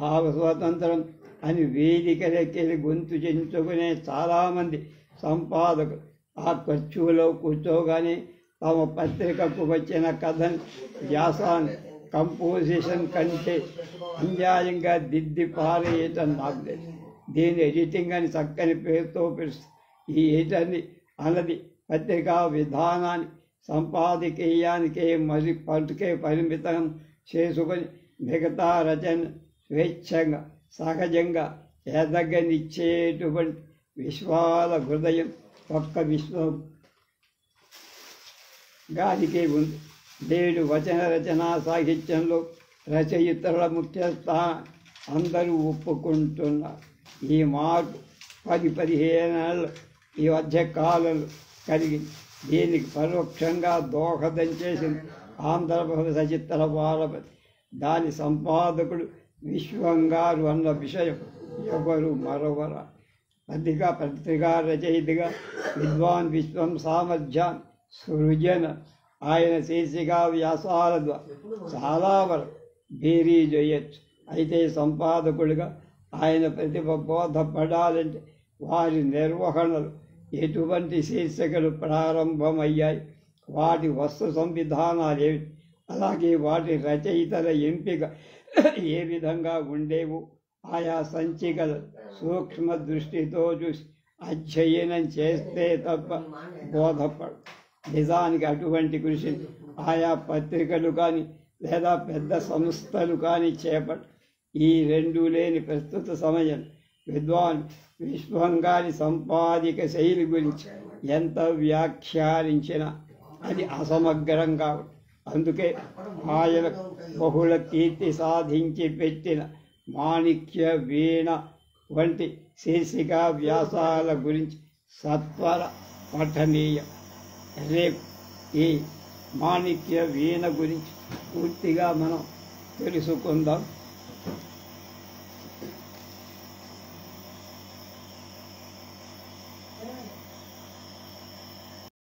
Speaker 1: భావ స్వాతంత్రం అని వేదికలెక్కి గొంతు చెంచుకునే చాలామంది సంపాదకులు ఆ ఖర్చులో కూర్చోగానే తమ పత్రికకు వచ్చిన కథని, వ్యాసాన్ని, కంపోజిషన్ కంటే అన్యాయంగా దిద్ది పారేయటం నాకు లేదు. దీని ఎడిటింగ్ అని చక్కని పేరుతో పిలుస్తుంది. ఈ ఎడిటర్ని అన్నది పత్రికా విధానాన్ని సంపాదకీయానికే మరి పట్టుకే పరిమితం చేసుకొని మిగతా రచన స్వేచ్ఛంగా సహజంగా ఎదగనిచ్చేటువంటి విశ్వాల హృదయం ఒక్క విశ్వం గారికి ఉంది. నేడు వచన రచనా సాహిత్యంలో రచయితల ముఖ్య స్థానం అందరూ ఒప్పుకుంటున్నారు. ఈ మార్పు 10-15 ఏళ్ళు ఈ మధ్య కాలంలో కలిగింది. దీనికి పరోక్షంగా దోహదం చేసింది ఆంధ్రప్రదేశ్ సచిత్ర బాలపతి. దాని సంపాదకుడు విశ్వంగారు అన్న విషయం ఎవరు మరొవరా. పత్రికా రచయితగా విద్వాన్ విశ్వం సామర్థ్యాన్ని సృజన ఆయన శీర్షిక వ్యాసాల ద్వారా చాలా వరకు బేరీ చేయొచ్చు. అయితే సంపాదకుడిగా ఆయన ప్రతిభ బోధపడాలంటే వారి నిర్వహణలు ఎటువంటి శీర్షికలు ప్రారంభమయ్యాయి, వాటి వస్తు సంవిధానాలు ఏమిటి, అలాగే వాటి రచయితల ఎంపిక ఏ విధంగా ఉండేవో ఆయా సంచికల సూక్ష్మ దృష్టితో చూసి అధ్యయనం చేస్తే తప్ప బోధపడు. నిజానికి అటువంటి కృషి ఆయా పత్రికలు కానీ లేదా పెద్ద సంస్థలు కానీ చేపట్టు. ఈ రెండూ లేని ప్రస్తుత సమయం విద్వాన్ విశ్వంగారి సంపాదిక శైలి గురించి ఎంత వ్యాఖ్యానించినా అది అసమగ్రంగా ఉంటుంది. అందుకే ఆయన బహుళ కీర్తి సాధించి పెట్టిన మాణిక్య వీణ వంటి శీర్షిక వ్యాసాల గురించి సత్వర పఠనీయం. రేపు ఈ మాణిక్య వీణ గురించి పూర్తిగా మనం తెలుసుకుందాం.